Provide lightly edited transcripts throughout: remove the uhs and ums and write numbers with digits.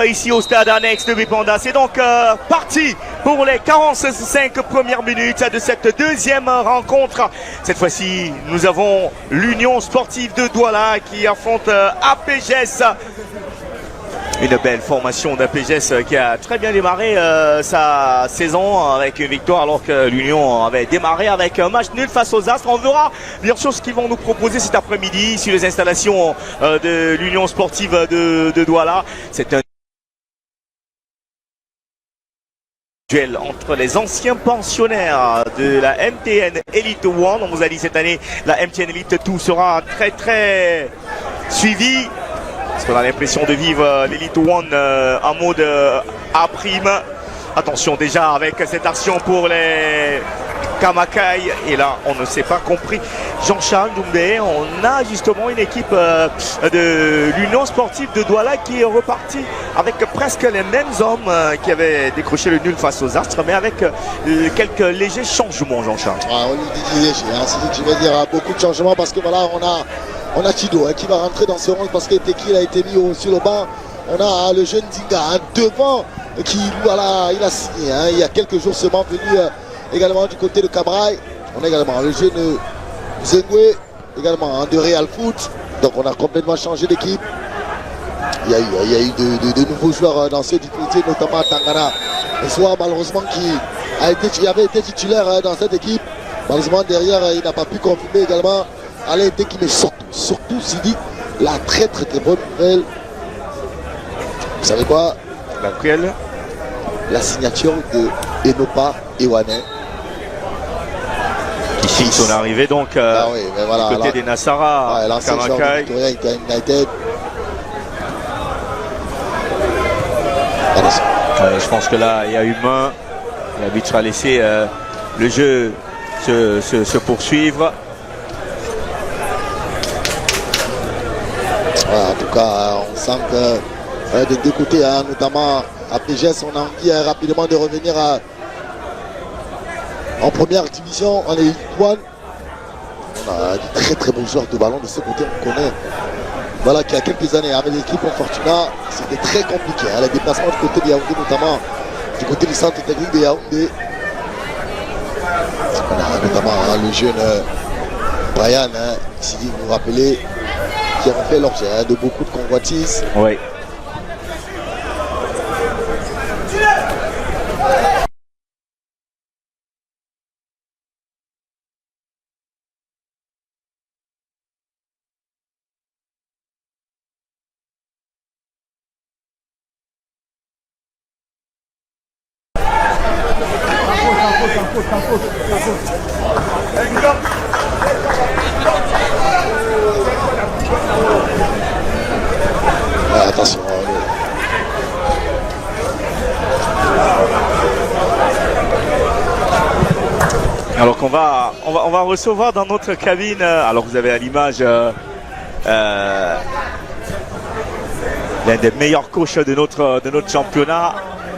ici au stade annexe de Bipanda. C'est donc parti pour les 45 premières minutes de cette deuxième rencontre. Cette fois-ci, nous avons l'Union sportive de Douala qui affronte APGS. Une belle formation d'APGS qui a très bien démarré sa saison avec une victoire alors que l'Union avait démarré avec un match nul face aux Astres. On verra bien sûr ce qu'ils vont nous proposer cet après-midi sur les installations de l'Union sportive de Douala. C'est un duel entre les anciens pensionnaires de la MTN Elite One. On vous a dit cette année la MTN Elite 2 sera très suivi. Parce qu'on a l'impression de vivre l'Elite One en mode A'. Attention déjà avec cette action pour les Kamakai. Et là, on ne s'est pas compris. Jean-Charles Doumbé, on a justement une équipe de l'Union sportive de Douala qui est repartie avec presque les mêmes hommes qui avaient décroché le nul face aux Astres, mais avec quelques légers changements, Jean-Charles. Ah, on dit léger, hein, je vais dire beaucoup de changements parce que voilà, on a Chido qui va rentrer dans ce rôle parce que Teki a été mis sur le banc. On a le jeune Dinga devant qui voilà, il a signé il y a quelques jours seulement venu également du côté de Cabrail. On a également le jeune Zengwe également de Real Foot. Donc on a complètement changé d'équipe. Il y a eu de nouveaux joueurs dans cette équipe, notamment Tangana. Le soir malheureusement qui avait été titulaire dans cette équipe. Malheureusement derrière il n'a pas pu confirmer également. Alain Teki, mais surtout Sidi, la très bonne nouvelle. Vous savez quoi? Laquelle? La signature de Enopa Ewane. Qui signe son arrivée donc oui, voilà, du côté des Nassara, Kamakai. United. Je pense que là, il y a eu main. L'arbitre a laissé le jeu se poursuivre. Voilà, en tout cas, on sent que de deux côtés, notamment à PGS, on a envie rapidement de revenir en première division, en Elite One. On a de très bons joueurs de ballon de ce côté, on connaît. Voilà, qu'il y a quelques années, avec l'équipe en Fortuna, c'était très compliqué. Les déplacements du côté de Yaoundé, notamment du côté du centre technique de Yaoundé. On a notamment le jeune Brian, si vous vous rappelez, qui a fait l'objet de beaucoup de convoitises. Oui. Attention. Alors qu'on on va recevoir dans notre cabine, alors vous avez à l'image l'un des meilleurs coachs de notre championnat.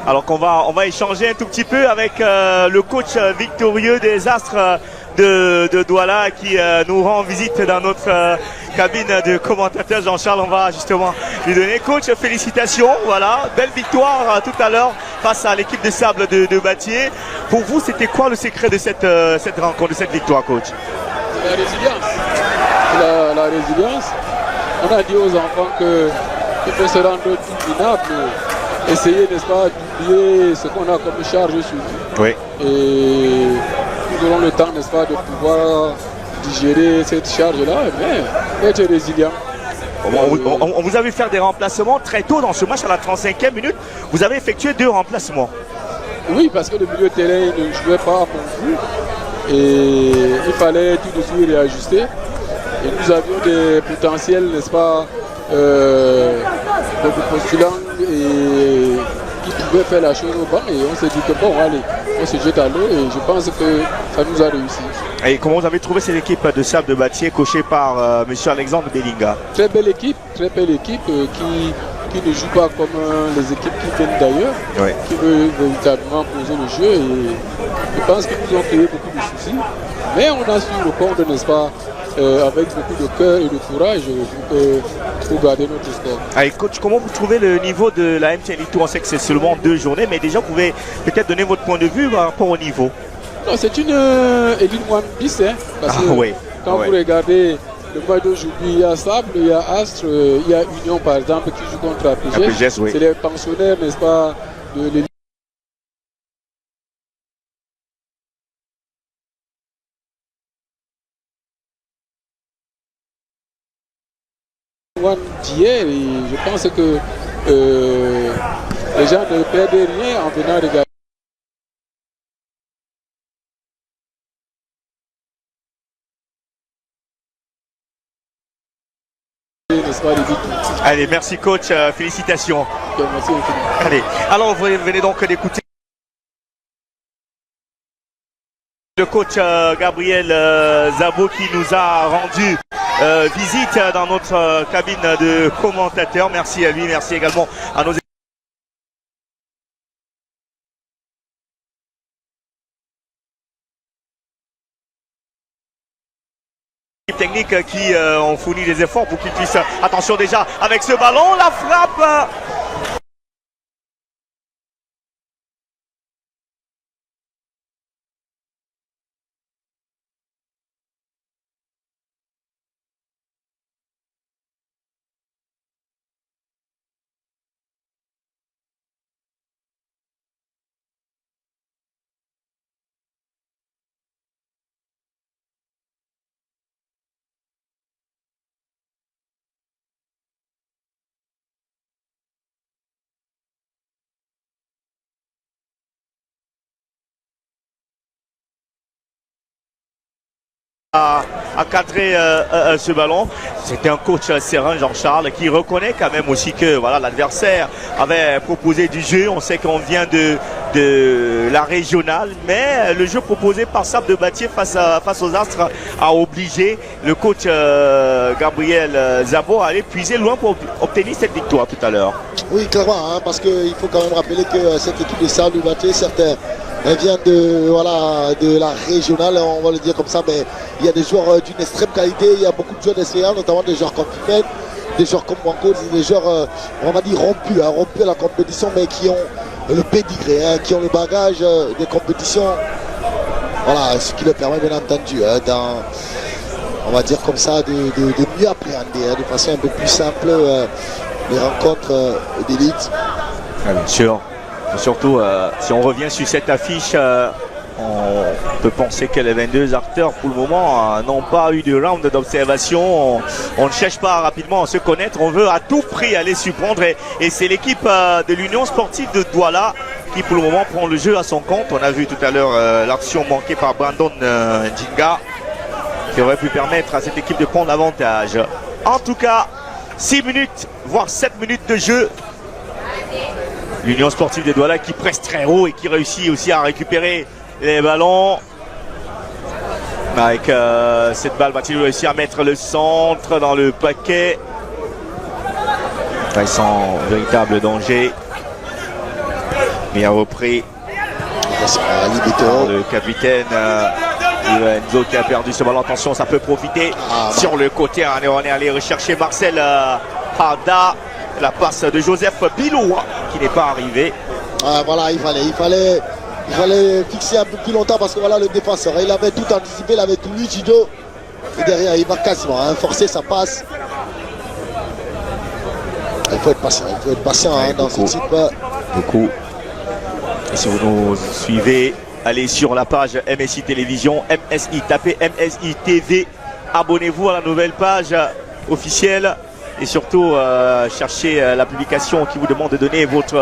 Alors on va échanger un tout petit peu avec le coach victorieux des Astres de Douala qui nous rend visite dans notre cabine de commentateur. Jean-Charles, on va justement lui donner. Coach, félicitations, voilà, belle victoire tout à l'heure face à l'équipe de sable de Battier. Pour vous, c'était quoi le secret de cette rencontre, de cette victoire, coach? La résilience. La résilience. On a dit aux enfants qu'il faut se rendre tout minable, essayer, n'est-ce pas, d'oublier ce qu'on a comme charge sur nous. Oui. Et nous aurons le temps, n'est-ce pas, de pouvoir digérer cette charge-là, mais être résilient. On vous a vu faire des remplacements très tôt dans ce match à la 35e minute. Vous avez effectué 2 remplacements. Oui, parce que le milieu de terrain ne jouait pas à mon goût. Et il fallait tout de suite réajuster. Et nous avions des potentiels, n'est-ce pas, de postulants et qui pouvaient faire la chose au banc. Et on s'est dit que bon, allez, on se jette à l'eau et je pense que ça nous a réussi. Et comment vous avez trouvé cette équipe de sable de Battier coachée par M. Alexandre Bellinga? Très belle équipe qui ne joue pas comme les équipes qui viennent d'ailleurs, oui, qui veut véritablement poser le jeu. Et je pense qu'ils nous ont créé beaucoup de soucis. Mais on a su répondre, n'est-ce pas, avec beaucoup de cœur et de courage pour garder notre score. Allez, coach, comment vous trouvez le niveau de la MTN Elite Tour? On sait que c'est seulement 2 journées, mais déjà vous pouvez peut-être donner votre point de vue par rapport au niveau. C'est une Elite One bis, hein, parce que oui. quand vous regardez le mois d'aujourd'hui, il y a Sable, il y a Astre, il y a Union par exemple qui joue contre APGS. Oui. C'est les pensionnaires, n'est-ce pas, de l'Elite One d'hier. Et je pense que les gens ne perdent rien en venant regarder. Allez, merci coach, félicitations. Okay, merci infiniment. Allez, alors vous venez donc d'écouter le coach Gabriel Zabo qui nous a rendu visite dans notre cabine de commentateurs. Merci à lui, merci également à nos techniques qui ont fourni des efforts pour qu'ils puissent, attention déjà avec ce ballon, la frappe à cadrer ce ballon. C'était un coach serein, Jean-Charles, qui reconnaît quand même aussi que voilà, l'adversaire avait proposé du jeu. On sait qu'on vient de la régionale, mais le jeu proposé par Sable de Bâtier face aux Astres a obligé le coach Gabriel Zabo à aller puiser loin pour obtenir cette victoire tout à l'heure. Oui, clairement, hein, parce qu'il faut quand même rappeler que cette équipe de Sable de Bâtier, certains elle vient de la régionale, on va le dire comme ça, mais il y a des joueurs d'une extrême qualité, il y a beaucoup de joueurs d'expérience, notamment des joueurs comme Fifet, des joueurs comme Wanko, des joueurs, on va dire, rompus à la compétition, mais qui ont le pédigré, hein, qui ont le bagage des compétitions. Voilà, ce qui leur permet bien entendu, hein, on va dire comme ça, de mieux appréhender, hein, de façon un peu plus simple les rencontres d'élite. Bien sûr. Et surtout, si on revient sur cette affiche, on peut penser que les 22 acteurs, pour le moment, n'ont pas eu de round d'observation. On ne cherche pas rapidement à se connaître. On veut à tout prix aller surprendre. Et c'est l'équipe de l'Union sportive de Douala qui, pour le moment, prend le jeu à son compte. On a vu tout à l'heure l'action manquée par Brandon Djinga qui aurait pu permettre à cette équipe de prendre l'avantage. En tout cas, 6 minutes, voire 7 minutes de jeu. L'Union sportive de Douala qui presse très haut et qui réussit aussi à récupérer les ballons. Avec cette balle, va-t-il réussir à mettre le centre dans le paquet? Ils sont en véritable danger. Bien repris. Le capitaine Enzo qui a perdu ce ballon. Attention, ça peut profiter sur le côté. On est allé rechercher Marcel Harda. La passe de Joseph Biloua qui n'est pas arrivé. Voilà, il fallait fixer un peu plus longtemps parce que voilà le défenseur, il avait tout anticipé, il avait tout lu, Chido. Et derrière, il va quasiment forcer sa passe. Il faut être patient, hein, dans ce type. Beaucoup. Et si vous nous suivez, allez sur la page MSI Télévision, MSI, tapez MSI TV. Abonnez-vous à la nouvelle page officielle. Et surtout, cherchez la publication qui vous demande de donner votre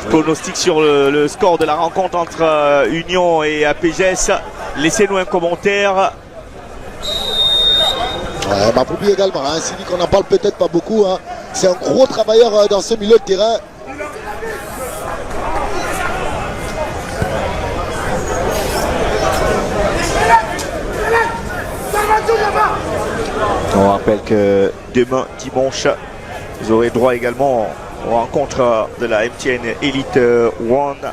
pronostic sur le score de la rencontre entre Union et APGS. Laissez-nous un commentaire. Mapoubi également, hein, Sidi qu'on n'en parle peut-être pas beaucoup. Hein. C'est un gros travailleur dans ce milieu de terrain. On rappelle que demain, dimanche, vous aurez droit également aux rencontres de la MTN Elite One.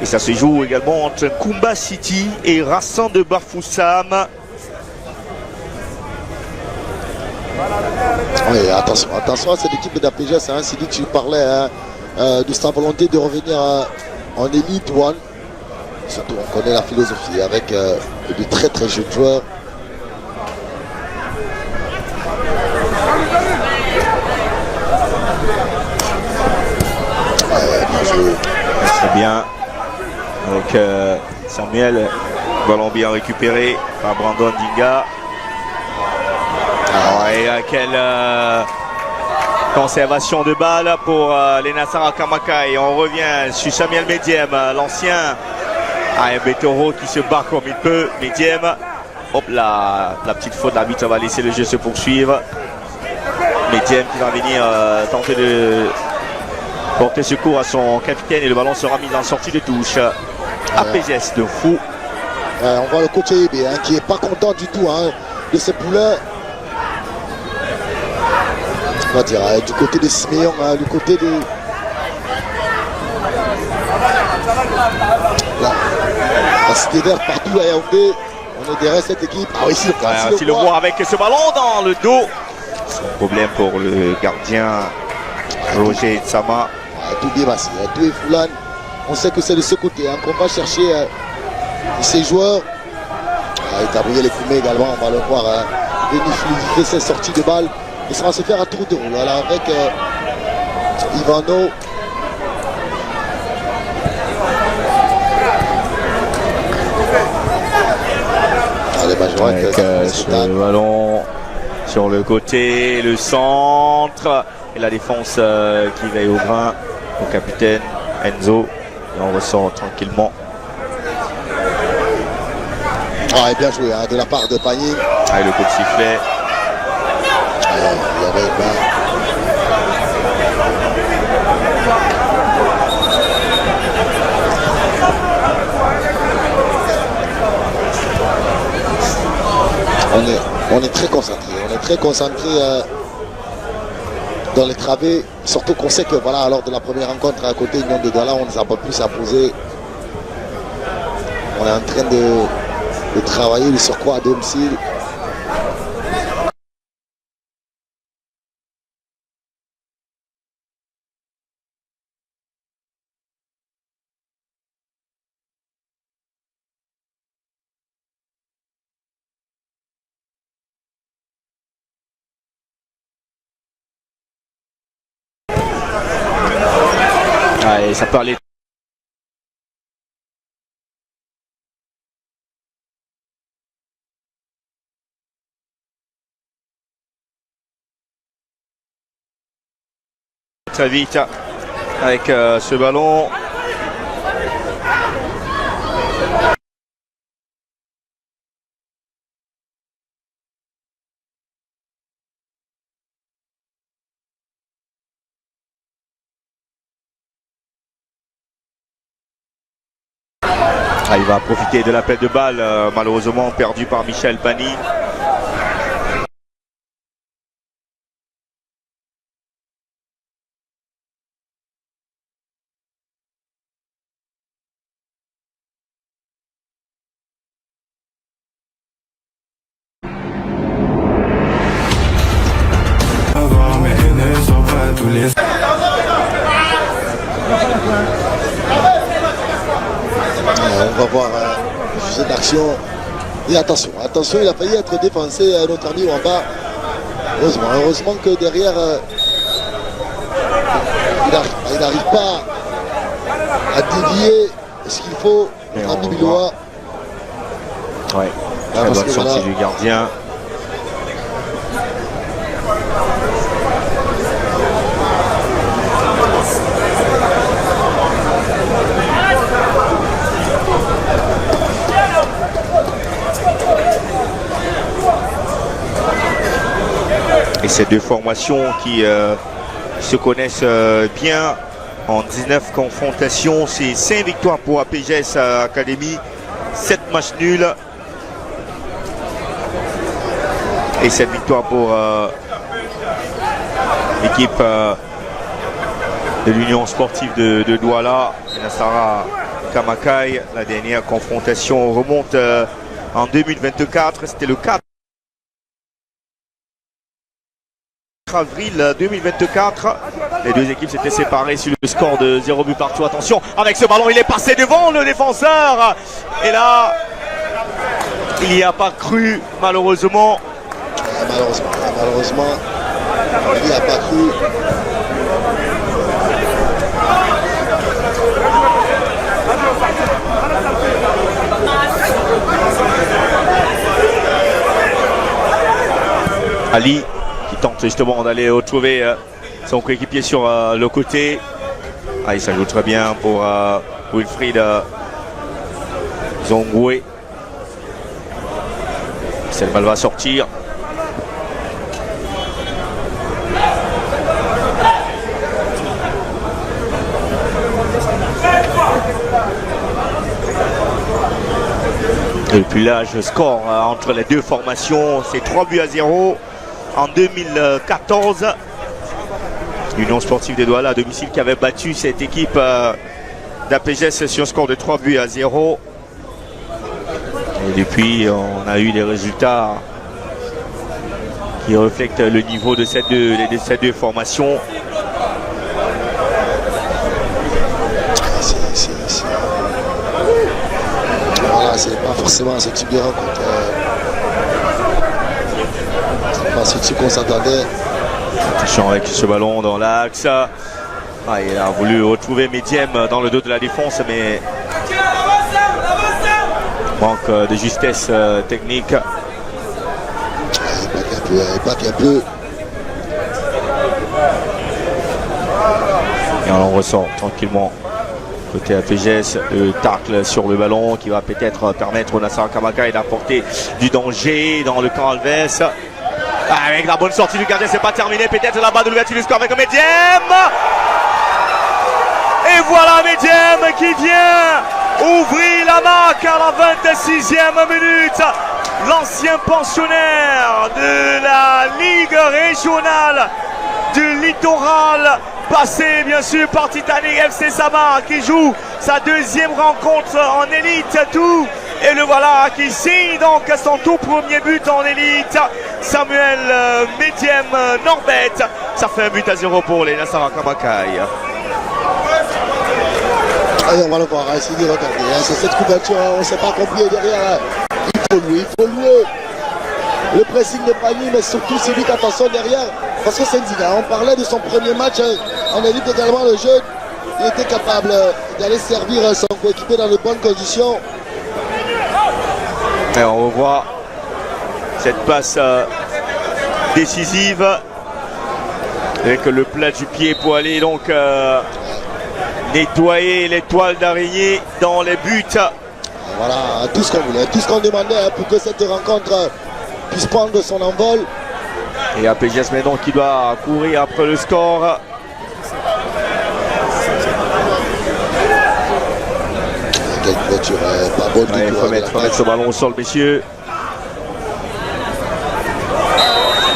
Et ça se joue également entre Kumba City et Rassan de Bafoussam. Oui, attention à cette équipe d'APGS. Hein, Sidi, tu parlais de sa volonté de revenir en Elite One. Surtout, on connaît la philosophie avec de très très jeunes joueurs. Très bien. Avec Samuel, ballon bien récupéré par Brandon Dinga. Et quelle conservation de balle pour les Nassara Kamaka. Et on revient sur Samuel Mediem, l'ancien Betoro qui se bat comme il peut. Mediem, hop là, la petite faute, l'arbitre va laisser le jeu se poursuivre. Mediem qui va venir tenter de porter secours à son capitaine et le ballon sera mis en sortie de touche. APGS de fou. On voit le coach Ebe qui n'est pas content du tout de ses poulets. On va dire du côté de Siméon, du côté de... La cité verte partout à Yaoundé. On est derrière cette équipe. Ah oui, si le voit avec ce ballon dans le dos. C'est un problème pour le gardien Roger Tsama. Tout bien passé, tout est Foulane. On sait que c'est de ce côté qu'on va chercher ces joueurs. Et Gabriel Ekoumé également, on va le voir venir fluidifier ses sorties de balles. Et ça va se faire à tour de rôle. Voilà, avec Ivano. Avec le ballon sur le côté, le centre et la défense qui veille au grain au capitaine Enzo. Et on ressort tranquillement. Et bien joué de la part de Pagny. Et le coup de sifflet. On est très concentré. On est très concentré dans les travées. Surtout qu'on sait que voilà, lors de la première rencontre à côté Union de Douala, on ne nous a pas pu s'imposer. On est en train de travailler le surcroît à domicile. Et ça peut aller très vite avec ce ballon. Il va profiter de l'appel de balle, malheureusement perdu par Michel Pani. On va voir cette action. Et attention, il a failli être défoncé notre ami Wamba. Heureusement que derrière, il n'arrive pas à dévier ce qu'il faut. Notre ami Biloua. Ouais, très bonne sortie du gardien. Et ces deux formations qui se connaissent bien en 19 confrontations, c'est 5 victoires pour APGS Academy, 7 matchs nuls et 7 victoires pour l'équipe de l'Union sportive de Douala, Nassara Kamakai. La dernière confrontation remonte en 2024, c'était le 4 4 avril 2024. Les deux équipes s'étaient séparées sur le score de 0 but partout. Attention, avec ce ballon, il est passé devant le défenseur. Et là, il n'y a pas cru, malheureusement. Malheureusement, il n'y a pas cru. Ali qui tente justement d'aller retrouver son coéquipier sur le côté. Il s'ajoute très bien pour Wilfried Zongwe. Cette balle va sortir. Et puis là, je score entre les deux formations, c'est 3 buts à 0 en 2014. L'Union sportive des Douala à domicile qui avait battu cette équipe d'APGS sur un score de 3 buts à 0. Et depuis, on a eu des résultats qui reflètent le niveau de ces deux formations. Voilà, c'est pas forcément ce type de rencontre. C'est pas ce type qu'on s'attendait. Attention avec ce ballon dans l'axe. Il a voulu retrouver Mediem dans le dos de la défense, mais manque de justesse technique. Il batte un peu. Et on ressort tranquillement. Côté APGS, le tacle sur le ballon qui va peut-être permettre au Nassar Kamaka d'apporter du danger dans le camp Alves. Avec la bonne sortie du gardien, c'est pas terminé. Peut-être là-bas de l'ouverture du score avec Mediem. Et voilà Mediem qui vient ouvrir la marque à la 26e minute. L'ancien pensionnaire de la Ligue régionale du littoral, passé bien sûr par Titanic FC Samar, qui joue sa deuxième rencontre en élite tout. Et le voilà qui signe donc son tout premier but en élite. Samuel Mediem Norbert. Ça fait 1 but à 0 pour les Nassara Kamakai. Allez, on va le voir, essayer de regarder. C'est cette couverture, on ne s'est pas compris derrière. Il faut louer. Le pressing n'est pas mis, mais surtout c'est lui qui attention derrière. Parce que c'est Ndiga, on parlait de son premier match en élite également, le jeune. Il était capable d'aller servir son coéquipier dans de bonnes conditions. Et on revoit cette passe décisive avec le plat du pied pour aller donc nettoyer les toiles d'araignée dans les buts. Voilà, tout ce qu'on voulait, tout ce qu'on demandait pour que cette rencontre puisse prendre son envol. Et APGS maintenant qui doit courir après le score. Quelle couverture, pas bonne. Il faut mettre ce ballon au sol, messieurs.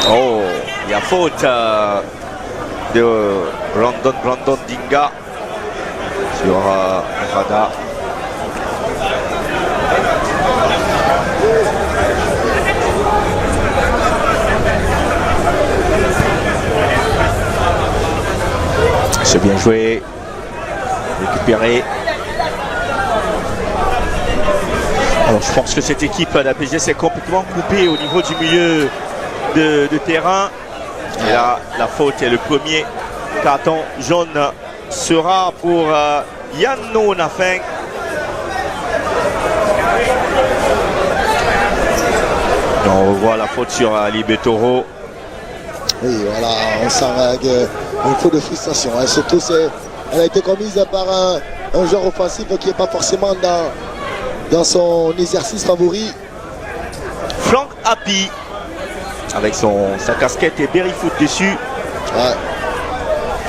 Oh, il y a faute de Brandon Dinga sur Rada. C'est bien joué, récupéré. Alors, je pense que cette équipe d'APGS est complètement coupée au niveau du milieu de terrain. Et là, la faute est le premier carton jaune sera pour Yanno Nafeng. Et on revoit la faute sur Ali Betoro. Oui, voilà, on sent une faute de frustration. Et surtout, elle a été commise par un joueur offensif qui n'est pas forcément dans son exercice favori. Frank Happy, avec sa casquette et Berryfoot dessus. Ouais.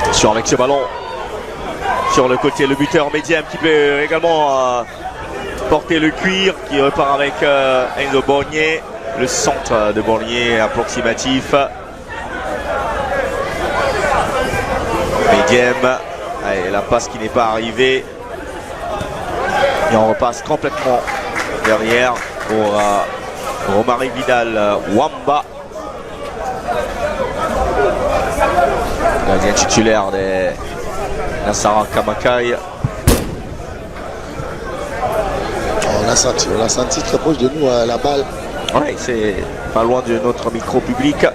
Attention avec ce ballon sur le côté, le buteur Mediem qui peut également porter le cuir, qui repart avec Enzo Bornier. Le centre de Bornier approximatif. Mediem, la passe qui n'est pas arrivée. Et on repasse complètement derrière pour Romary Vidal Wamba. Gardien titulaire des Nassara Kamakai. On l'a senti très proche de nous la balle. Oui, c'est pas loin de notre micro public.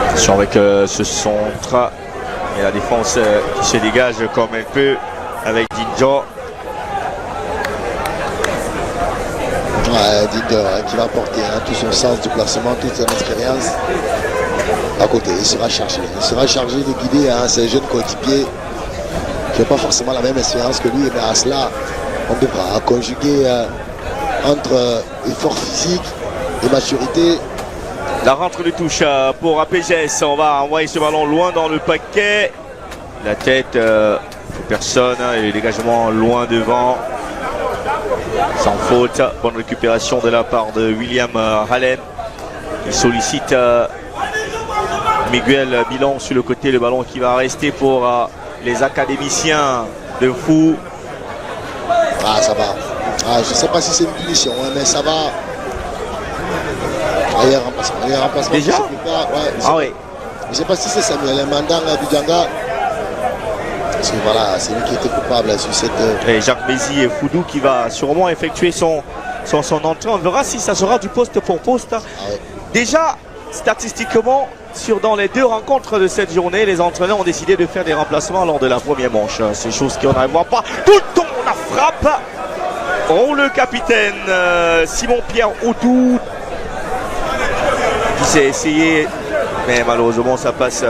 Attention avec ce centre et la défense qui se dégage comme elle peut avec Dinjo. Dinjo qui va porter tout son sens du placement, toute son expérience. À côté, il sera chargé de guider ces jeunes coéquipiers qui n'ont pas forcément la même expérience que lui, mais à cela, on devra conjuguer entre effort physique et maturité. La rentre de touche pour APGS, on va envoyer ce ballon loin dans le paquet. La tête, personne, et le dégagement loin devant. Sans faute, bonne récupération de la part de William Hallen. Il sollicite Miguel Bilan sur le côté, le ballon qui va rester pour les académiciens de Fou. Ah, ça va. Je ne sais pas si c'est une punition, mais ça va. Il y a un remplacement. Déjà oui. Je ne sais pas si c'est Samuel Mandang Bidjanga. Parce que voilà, c'est lui qui était coupable sur cette. Et Jacques Mézi et Foudou qui va sûrement effectuer son entrée. On verra si ça sera du poste pour poste. Ouais. Déjà, statistiquement, dans les deux rencontres de cette journée, les entraîneurs ont décidé de faire des remplacements lors de la première manche. C'est chose qu'on n'arrivera pas. Tout le temps, la frappe. Oh, le capitaine Simon-Pierre Autou qui s'est essayé, mais malheureusement ça passe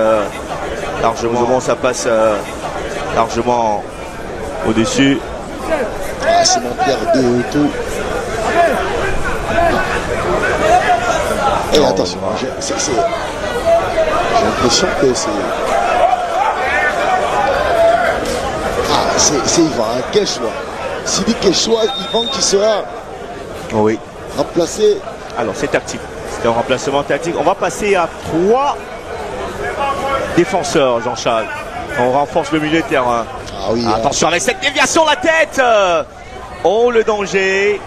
largement au-dessus. Simon-Pierre Autou. Et attention, j'ai l'impression que c'est Yvan, quel choix. S'il dit quel choix, Yvan qui sera remplacé. Alors c'est tactique, c'est un remplacement tactique. On va passer à 3 défenseurs, Jean-Charles. On renforce le milieu de terrain. Attention avec cette déviation, la tête. Oh, le danger.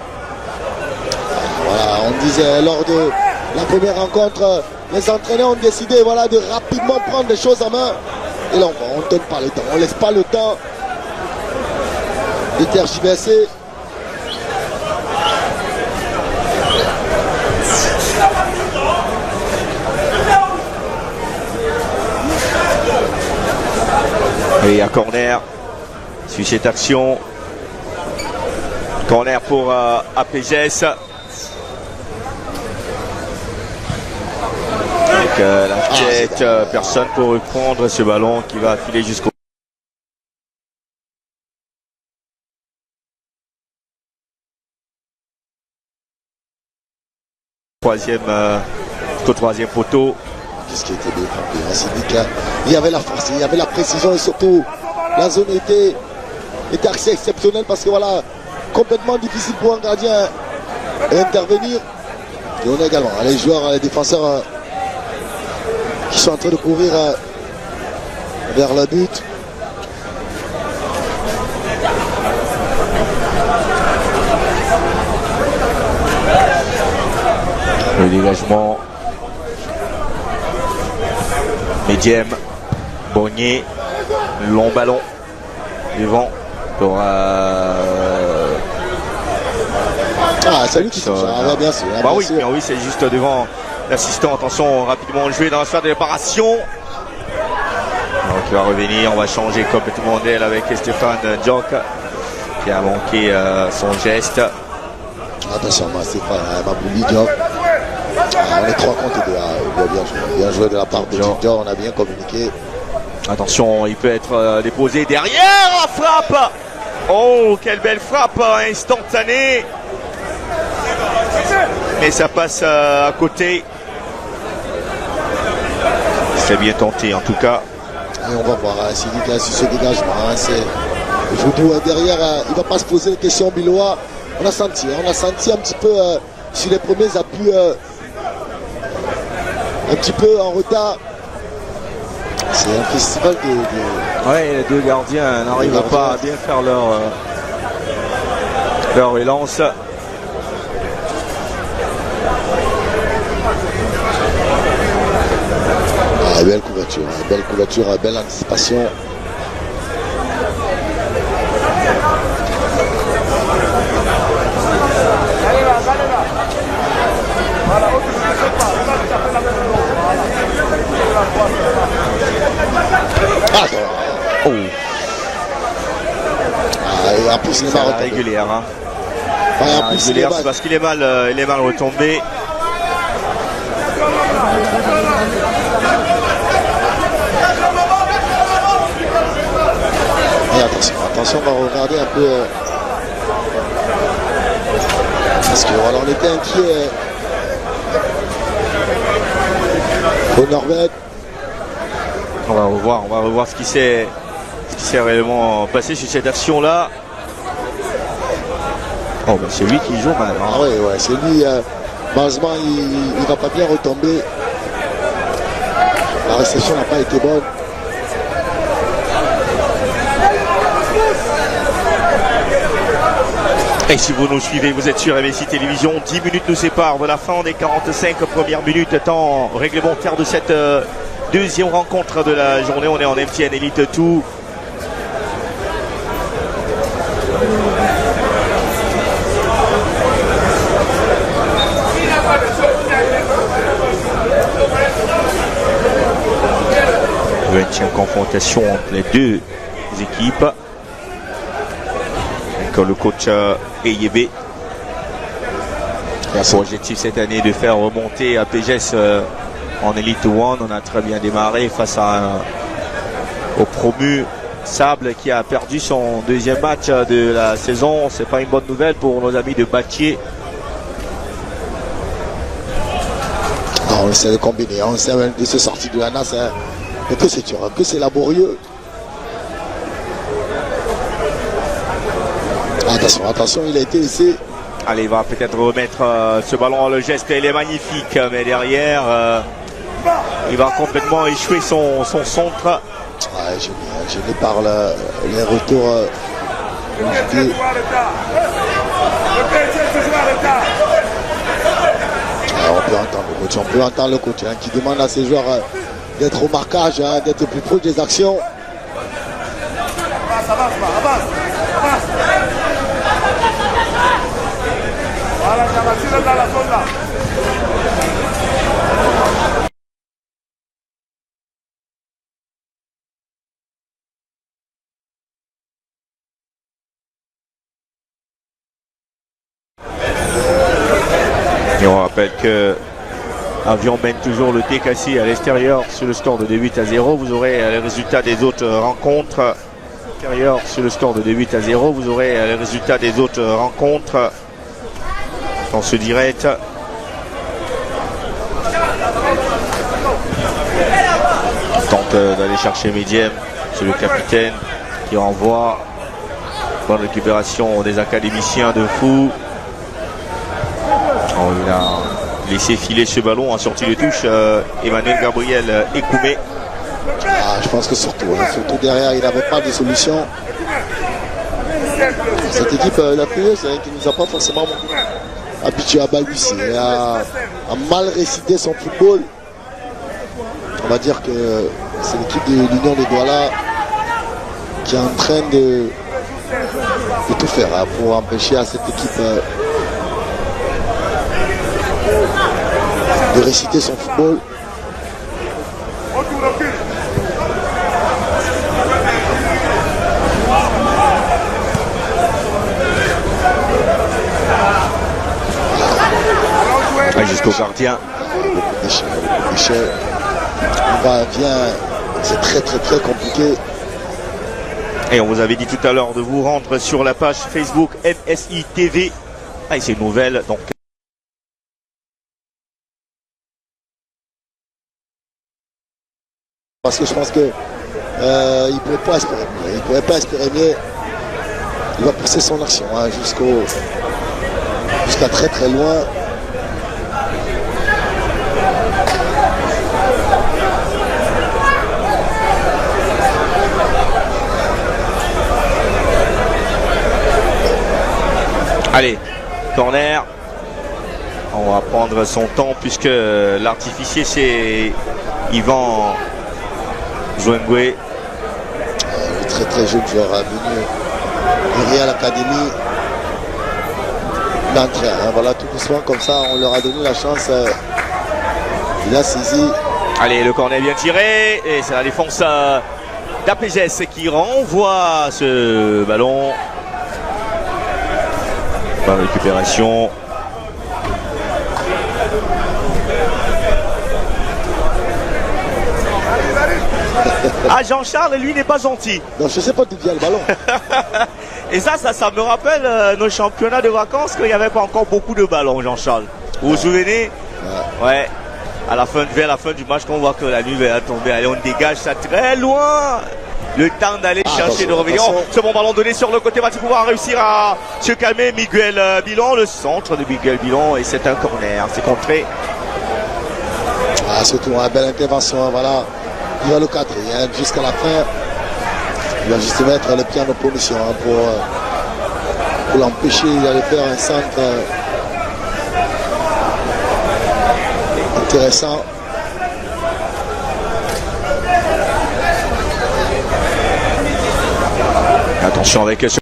Voilà, on disait lors de la première rencontre, les entraîneurs ont décidé de rapidement prendre les choses en main. Et là, on ne donne pas le temps, on ne laisse pas le temps de tergiverser. Et à corner, sur cette action. Corner pour APGS. Avec la tête, personne pour reprendre ce ballon qui va filer jusqu'au troisième poteau. Qu'est-ce qui était bien frappé, il y avait la force, il y avait la précision et surtout la zone était assez exceptionnelle parce que complètement difficile pour un gardien d'intervenir. Et on a également les joueurs, les défenseurs qui sont en train de courir vers le but. Le dégagement. Médième, Bonnier, long ballon devant pour c'est lui qui touche, bien sûr. Oui, c'est juste devant l'assistant. Attention, rapidement joué dans la sphère de réparation. Donc il va revenir, on va changer complètement d'aile avec Stéphane Djok qui a manqué son geste. Attention, Stéphane Mabouli Djok. On est 3 contre 2. Bien joué de la part de Djok, on a bien communiqué. Attention, il peut être déposé derrière la frappe. Oh, quelle belle frappe instantanée. Mais ça passe à côté. C'est bien tenté en tout cas. Et on va voir Sidika sur ce dégagement. Foudou derrière, il ne va pas se poser les questions Bilois. On a senti un petit peu sur les premiers appuis un petit peu en retard. C'est un festival de... Ouais, les deux gardiens n'arrivent pas à bien faire leur relance. belle couverture, belle anticipation. Oh. Et en plus, il est C'est mal à la retombé. régulière. Hein. Ouais, À en la plus, régulière, c'est parce qu'il est mal retombé. Et attention, on va regarder un peu. Parce que voilà, on était inquiet. Au Norvège. On va revoir ce qui s'est réellement passé sur cette action-là. Oh, ben c'est lui qui joue mal. Hein. Ah ouais, c'est lui. Malheureusement, il ne va pas bien retomber. La réception n'a pas été bonne. Et si vous nous suivez, vous êtes sur MSI Télévision, 10 minutes nous séparent de la fin des 45 premières minutes, temps réglementaire de cette deuxième rencontre de la journée. On est en MTN Elite 2. Une confrontation entre les deux équipes. Avec le coach Eyebe. Il a pour objectif cette année de faire remonter à PGS en Elite 1. On a très bien démarré face au promu Sable qui a perdu son deuxième match de la saison. C'est pas une bonne nouvelle pour nos amis de Bâtier. On essaie de combiner, on essaie de se sortir de la NAS. Mais que c'est dur, que c'est laborieux. Attention, il a été laissé. Allez, il va peut-être remettre ce ballon. Le geste, il est magnifique, mais derrière, il va complètement échouer son centre. Ouais, gêné par les retours. On peut entendre le coach qui demande à ses joueurs d'être au marquage, d'être plus proche des actions. Et on rappelle que Avion mène toujours le TKC à l'extérieur sur le score de 8-0. Vous aurez les résultats des autres rencontres. Extérieur sur le score de 8-0. Vous aurez les résultats des autres rencontres dans ce direct. Tente d'aller chercher Mediem. C'est le capitaine qui renvoie. Bonne récupération des académiciens de Fou. Oh, il a laissé filer ce ballon, a sorti les touches Emmanuel Gabriel Ekoumé. Je pense que surtout derrière, il n'avait pas de solution. Cette équipe, la PE, c'est qui ne nous a pas forcément habitués à balbutier, à mal réciter son football. On va dire que c'est l'équipe de l'Union de Douala qui est en train de tout faire pour empêcher à cette équipe de réciter son football. Jusqu'au gardien. On va bien, c'est très compliqué. Et on vous avait dit tout à l'heure de vous rendre sur la page Facebook MSI TV. Et c'est une nouvelle, donc. Parce que je pense que il ne pouvait pas espérer mieux. Il pouvait pas espérer mieux. Il va pousser son action jusqu'à très loin. Allez, corner On va prendre son temps puisque l'artificier c'est Yvan Zouengwe. Le très très jeune joueur venu du Real Academy d'entrée. Voilà, tout doucement comme ça, on leur a donné la chance. Il a saisi. Allez, le corner bien tiré et c'est la défense d'Apégès qui renvoie ce ballon. Bonne récupération. Ah, Jean-Charles, lui, n'est pas gentil. Non, je ne sais pas d'où vient le ballon. Et ça me rappelle nos championnats de vacances qu'il n'y avait pas encore beaucoup de ballons, Jean-Charles. Vous vous souvenez? Ouais. Vers la fin du match, quand on voit que la nuit va tomber, allez, on dégage ça très loin. Le temps d'aller chercher, de revenir. Oh, ce bon ballon donné sur le côté, va-t-il pouvoir réussir à se calmer Miguel Bilon, le centre de Miguel Bilon, et c'est un corner, c'est contré. Ah, surtout une belle intervention, voilà. Il va le cadrer jusqu'à la fin. Il va juste mettre le pied en opposition pour l'empêcher d'aller faire un centre intéressant. Attention avec ce...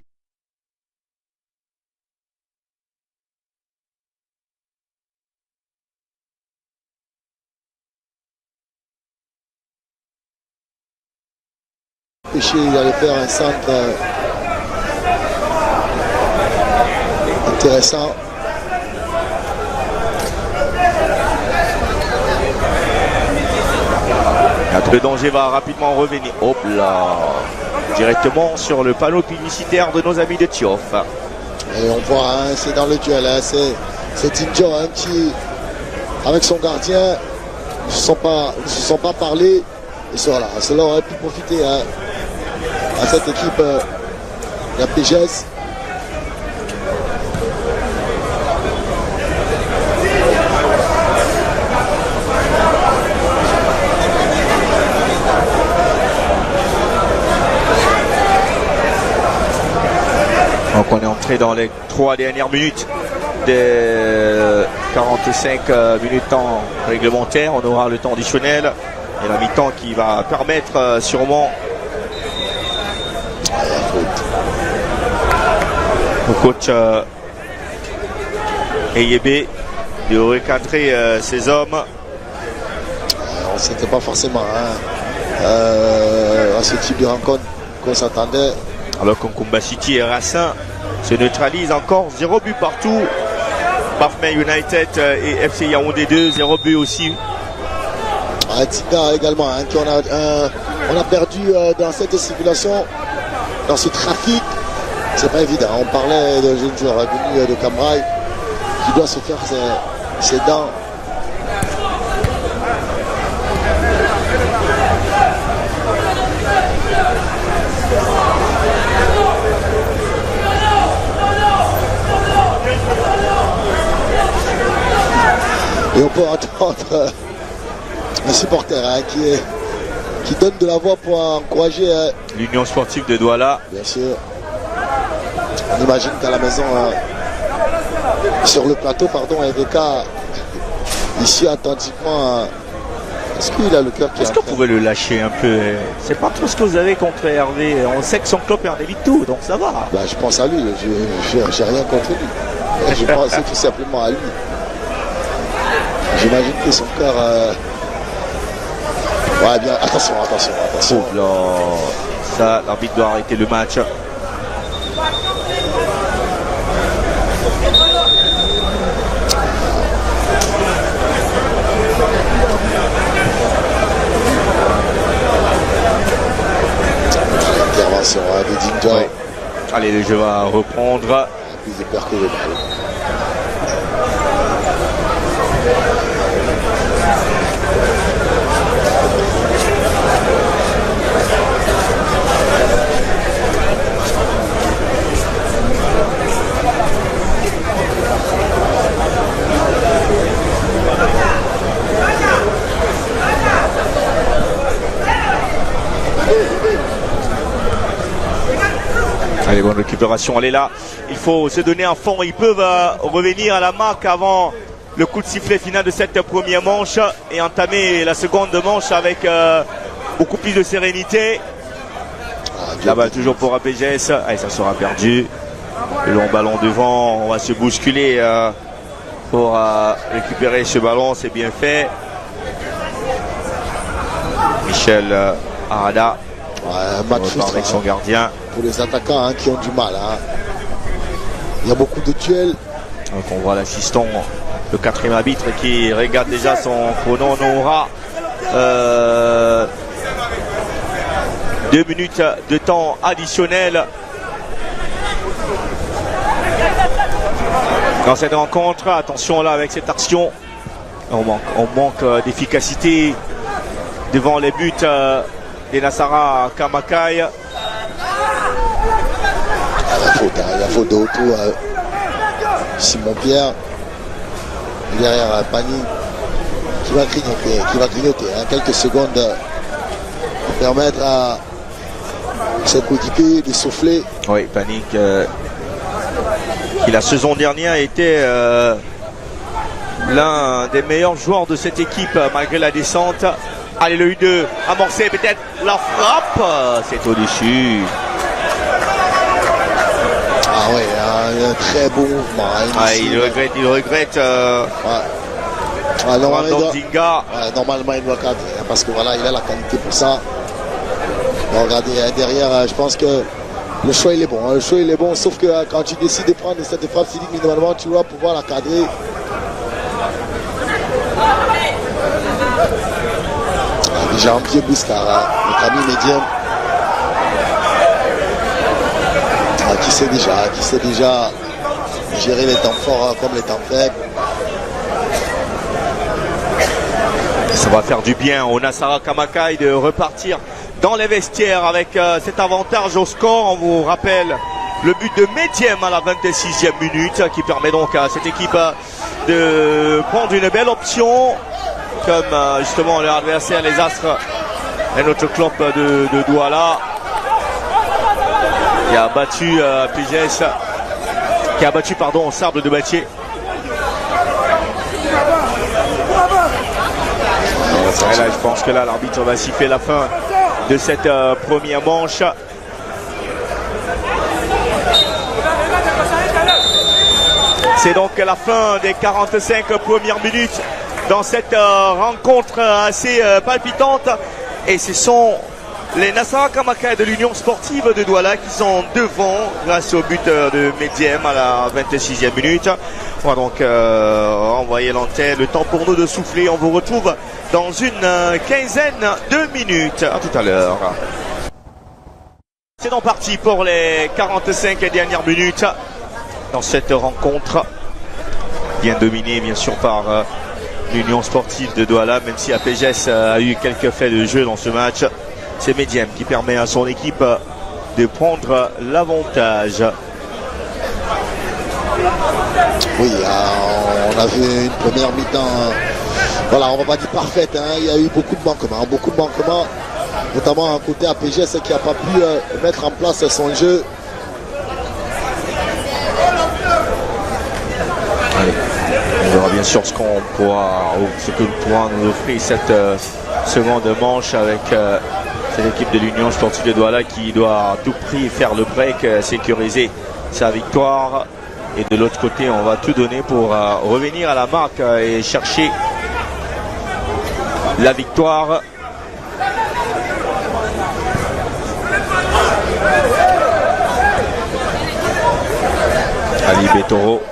Il allait faire un centre intéressant. Le danger va rapidement revenir. Hop là, directement sur le panneau publicitaire de nos amis de Tiof. Et on voit, c'est dans le duel, c'est Tinjo qui, avec son gardien, ne se sont pas parlé. Et cela aurait pu profiter à cette équipe la PGS. Donc on est entré dans les 3 dernières minutes des 45 minutes temps réglementaire. On aura le temps additionnel et la mi-temps qui va permettre sûrement au coach Eyebe de recadrer ses hommes. On ne s'était pas forcément à ce type de rencontre qu'on s'attendait. Alors qu'Nkumba City et Racing se neutralisent encore, 0 but partout. Bafoussam United et FC Yaoundé 2, 0 but aussi. Tinga également, on a perdu dans cette circulation, dans ce trafic. C'est pas évident. On parlait d'un jeune joueur venu de Cambrai qui doit se faire ses dents. Et on peut entendre un supporter qui donne de la voix pour encourager l'Union sportive de Douala. Bien sûr. On imagine qu'à la maison, sur le plateau, pardon, EVK, ici attentivement, est-ce qu'il a le cœur qui est... Est-ce qu'on pourrait le lâcher un peu? C'est pas trop ce que vous avez contre Hervé. On sait que son club est en élite tout, donc ça va. Bah, je pense à lui, j'ai rien contre lui. Je pense tout simplement à lui. J'imagine que son cœur... Ouais, bien, attention. Oh là, ça, l'arbitre doit arrêter le match. Intervention de Dinja. Ouais. Allez, le jeu va reprendre. Plus de peur que le mal. Allez, bonne récupération, elle est là. Il faut se donner un fond. Ils peuvent revenir à la marque avant le coup de sifflet final de cette première manche et entamer la seconde manche avec beaucoup plus de sérénité. La balle toujours pour APGS. Allez, ça sera perdu. Le long ballon devant, on va se bousculer pour récupérer ce ballon, c'est bien fait. Michel Arada, match avec son gardien. Pour les attaquants qui ont du mal. Il y a beaucoup de duels. Donc on voit l'assistant, le quatrième arbitre qui regarde déjà son chrono. On aura 2 minutes de temps additionnel dans cette rencontre. Attention là avec cette action, on manque d'efficacité devant les buts des Nassara Kamakai. Il y a faute de retour. Simon Pierre derrière Pani qui va grignoter, quelques secondes pour permettre à ses coéquipiers de souffler. Oui, Pani qui la saison dernière était l'un des meilleurs joueurs de cette équipe malgré la descente. Allez, le U2 amorcé, peut-être la frappe, c'est au-dessus. Ah oui, un très beau mouvement. Il regrette. Normalement, il doit cadrer parce que voilà, il a la qualité pour ça. Bon, regardez, derrière, je pense que le choix il est bon. Le choix il est bon, sauf que quand tu décides de prendre cette frappe physique, normalement, tu dois pouvoir la cadrer. Déjà en pied Bouscar, notre ami médium. Qui sait déjà gérer les temps forts comme les temps faibles. Ça va faire du bien au Nassara Kamakai de repartir dans les vestiaires avec cet avantage au score. On vous rappelle le but de Médiem à la 26e minute qui permet donc à cette équipe de prendre une belle option comme justement leur adversaire les Astres et notre club de Douala qui a battu PGS, qui a battu Sable de Bâtier. Et là, je pense que là l'arbitre va siffler la fin de cette première manche. C'est donc la fin des 45 premières minutes dans cette rencontre assez palpitante. Et ce sont les Nassara Kamakai de l'Union Sportive de Douala qui sont devant grâce au but de Médiem à la 26e minute. On va donc envoyer l'antenne. Le temps pour nous de souffler. On vous retrouve dans une quinzaine de minutes. À tout à l'heure. C'est donc parti pour les 45 dernières minutes dans cette rencontre. Bien dominée bien sûr par l'Union Sportive de Douala, même si APGS a eu quelques faits de jeu dans ce match. C'est Médiem qui permet à son équipe de prendre l'avantage. Oui, on a vu une première mi-temps, voilà, on va pas dire parfaite, il y a eu beaucoup de manquements, notamment côté APGS qui n'a pas pu mettre en place son jeu. Allez, on verra bien sûr ce que pourra nous offrir cette seconde manche avec cette équipe de l'Union Sportive de Douala qui doit à tout prix faire le break, sécuriser sa victoire. Et de l'autre côté, on va tout donner pour revenir à la marque et chercher la victoire. Ali Betoro.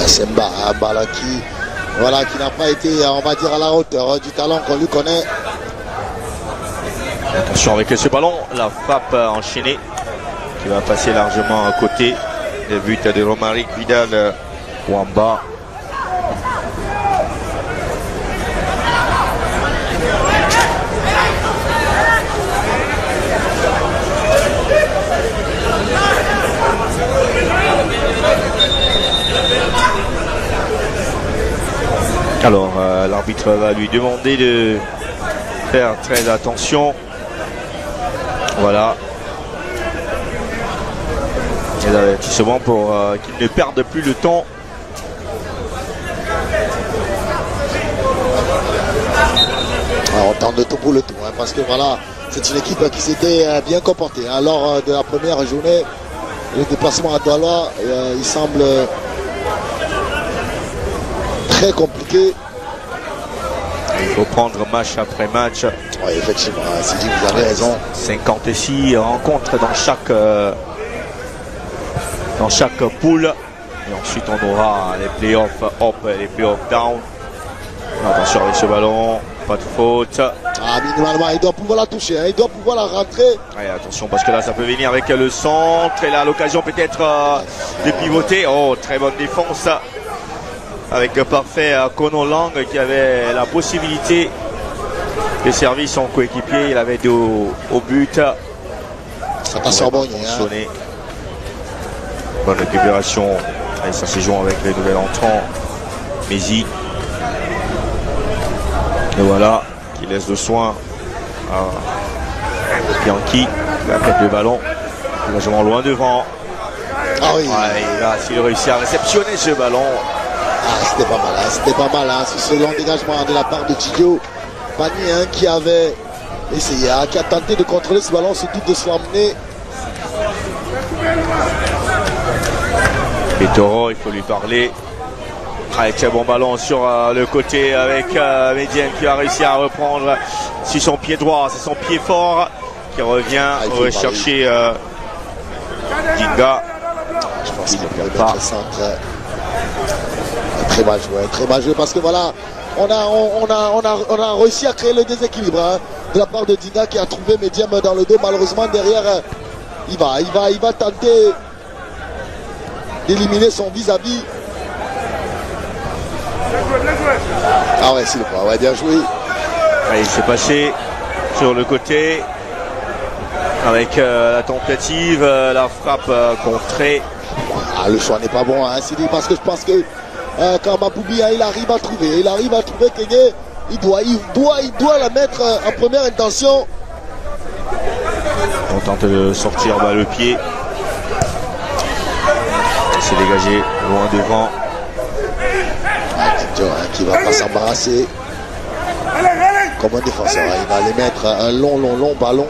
Semba, qui n'a pas été, on va dire, à la hauteur du talent qu'on lui connaît. Attention avec ce ballon, la frappe enchaînée qui va passer largement à côté. Le but de Romaric Vidal Wamba. Alors l'arbitre va lui demander de faire très attention. Voilà, Et l'avertissement pour qu'ils ne perdent plus le temps. Alors, on tente de tout pour le tout, hein, parce que voilà, c'est une équipe qui s'était bien comportée. Hein, lors de la première journée, le déplacement à Douala, il semble très compliqué. Il faut prendre match après match. Oui, effectivement, Sidi, vous avez raison. 56 rencontres dans chaque poule. Et ensuite, on aura les playoffs up et les playoffs down. Attention avec ce ballon, pas de faute. Ah, minimalement, il doit pouvoir la toucher, hein, il doit pouvoir la rentrer. Allez, attention parce que là, ça peut venir avec le centre. Et là, l'occasion peut-être de pivoter. Oh, très bonne défense. Avec le parfait Kono Lang qui avait la possibilité de servir son coéquipier. Il avait deux au but. Attention, Bonnier. Bonne récupération. Et ça se joue avec les nouvelles entrants. Mézi. Et voilà, qui laisse le soin à Bianchi. Il va mettre le ballon. Largement loin devant. Ah oui. Ouais, là, s'il réussit à réceptionner ce ballon. Ah, c'était pas mal, hein, c'était pas mal. Hein, sur ce long dégagement de la part de Tidio. Pani, hein, qui avait essayé, hein, qui a tenté de contrôler ce ballon, surtout de se l'emmener. Et Toro, il faut lui parler. Avec très bon ballon sur le côté avec Médiane qui a réussi à reprendre sur son pied droit. C'est son pied fort qui revient rechercher Dinga. Je pense qu'il ne peut pas. Très mal joué parce que voilà, on a réussi à créer le déséquilibre, hein, de la part de Dinga qui a trouvé Mediam dans le dos. Malheureusement derrière, il va tenter d'éliminer son vis-à-vis. Ah ouais, s'il le faut, ouais, bien joué. Il s'est passé sur le côté avec la tentative, la frappe contrée. Ah, le choix n'est pas bon, hein, Sidi, parce que je pense que quand Maboubi, il arrive à trouver Kenyé, il doit la mettre en première intention. On tente de sortir le pied. Il s'est dégagé loin devant. Qui va pas s'embarrasser comme un défenseur, hein. Il va aller mettre un long ballon.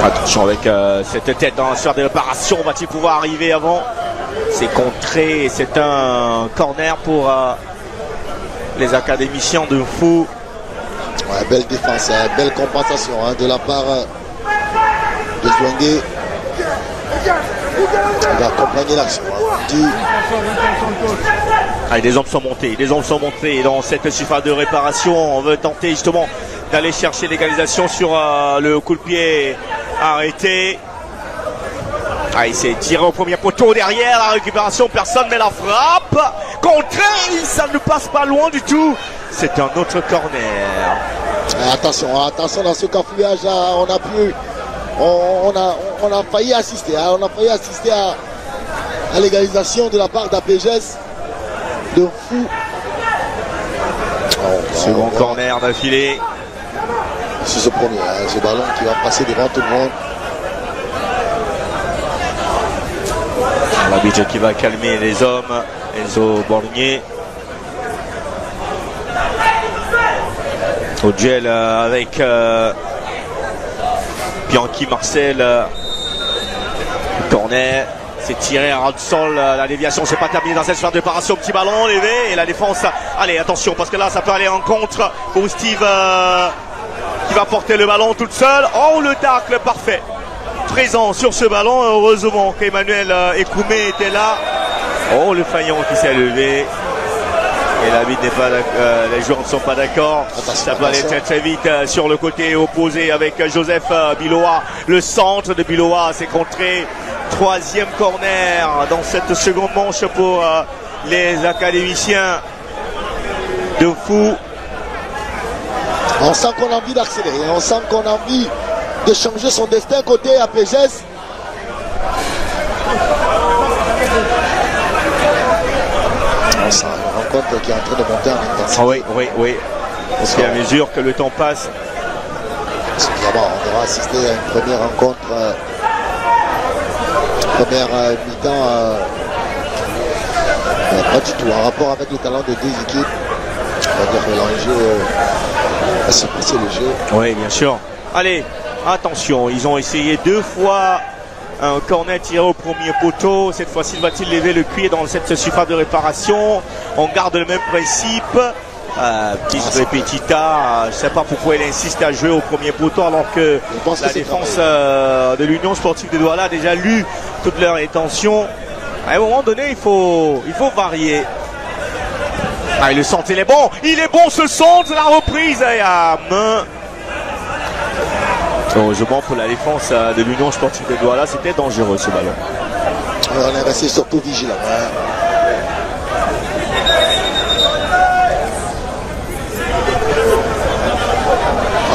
Attention avec cette tête dans la sphère de réparation. Va-t-il pouvoir arriver avant? C'est contré et c'est un corner pour les académiciens de Fou. Ouais, belle défense, hein, belle compensation, hein, de la part de Zouangué. Il va accompagner l'action. Hein. Les hommes sont montés dans cette surface de réparation. On veut tenter justement d'aller chercher l'égalisation sur le coup de pied arrêté. Il s'est tiré au premier poteau derrière, la récupération, personne, mais la frappe contrée, ça ne passe pas loin du tout. C'est un autre corner. Attention dans ce cafouillage, on a failli assister, hein, à l'égalisation de la part d'APGS de Fou. Second corner d'affilée. C'est ce premier, hein, ce ballon qui va passer devant tout le monde. L'arbitre qui va calmer les hommes, Enzo Borgnier. Au duel avec Bianchi Marcel. Corner, c'est tiré à ras de sol. La déviation, c'est pas terminé dans cette sphère de réparation. Petit ballon levé et la défense. Allez, attention parce que là, ça peut aller en contre pour Steve qui va porter le ballon toute seule. Oh, le tacle parfait. Présent sur ce ballon. Heureusement qu'Emmanuel Ekoumé était là. Oh, le faillon qui s'est levé. Et l'arbitre n'est pas les joueurs ne sont pas d'accord. Ça peut aller très très vite sur le côté opposé avec Joseph Biloa. Le centre de Biloa s'est contré. Troisième corner dans cette seconde manche pour les académiciens de Fou. On sent qu'on a envie d'accélérer. On sent qu'on a envie de changer son destin côté APGS. On sent rencontre qui est en train de monter en intensité. Ah oui. Parce qu'à mesure que le temps passe. Évidemment, on aura assisté à une première rencontre, première mi-temps, pas du tout en rapport avec le talent des deux équipes. On va dire que l'enjeu a surpassé le jeu. Oui, bien sûr. Allez, attention, ils ont essayé 2 fois un corner tiré au premier poteau. Cette fois-ci, va-t-il lever le cuir dans cette surface de réparation? On garde le même principe. Petite répétita, je ne sais pas pourquoi il insiste à jouer au premier poteau alors que la défense de l'Union sportive de Douala a déjà lu toutes leurs intentions. À un moment donné, il faut varier. Ah, le centre, il est bon ce centre, la reprise et à main. Heureusement pour la défense de l'Union sportive de Douala, c'était dangereux ce ballon. On est resté surtout vigilant.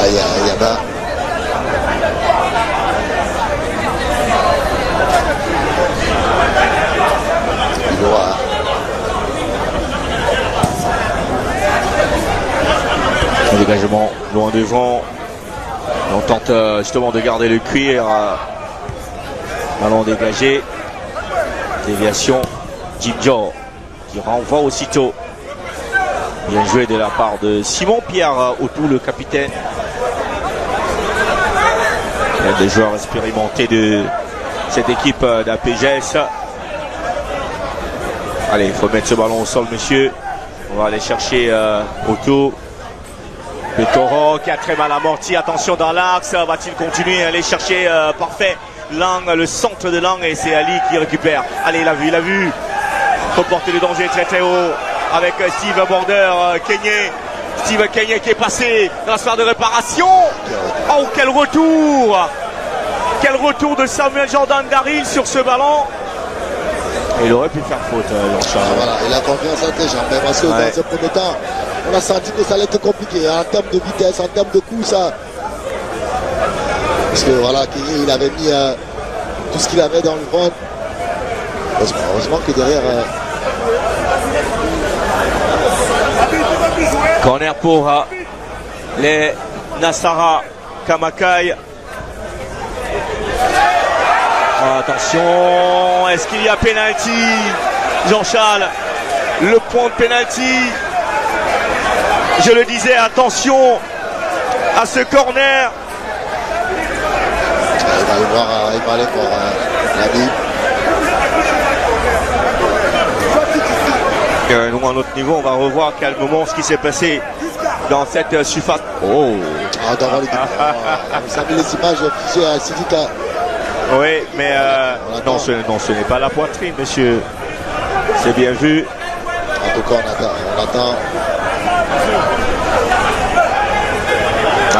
Il y en a. Un dégagement loin devant. On tente justement de garder le cuir. Ballon dégagé. Déviation. Jinjo qui renvoie aussitôt. Bien joué de la part de Simon-Pierre Autou, le capitaine. Il y a des joueurs expérimentés de cette équipe d'APGS. Allez, il faut mettre ce ballon au sol, monsieur. On va aller chercher Autou. Le Taureau qui a très mal amorti. Attention dans l'axe. Va-t-il continuer à aller chercher parfait Lang, le centre de Lang, et c'est Ali qui récupère. Allez, il a vu. Faut porter le danger très très haut. Avec Steve Border, Steve Kenyé qui est passé dans la sphère de réparation. Oh, quel retour! Quel retour de Samuel Jordan Daril sur ce ballon. Et il aurait pu faire faute, Jean-Charles. Voilà, il a confiance en tes jambes, parce que dans ce premier temps, on a senti que ça allait être compliqué. En termes de vitesse, en termes de coups, ça. Parce que voilà, Kenyé, il avait mis tout ce qu'il avait dans le ventre. Heureusement que derrière. Corner pour les Nassara Kamakai. Attention, est-ce qu'il y a pénalty? Jean-Charles, le point de pénalty. Je le disais, attention à ce corner. Il va aller voir Nabil. Nous, à un autre niveau, on va revoir calmement ce qui s'est passé dans cette surface. Oh! Vous savez les images affichées à Sidika. Oui, mais non, ce n'est pas la poitrine, monsieur. C'est bien vu. En tout cas, on attend.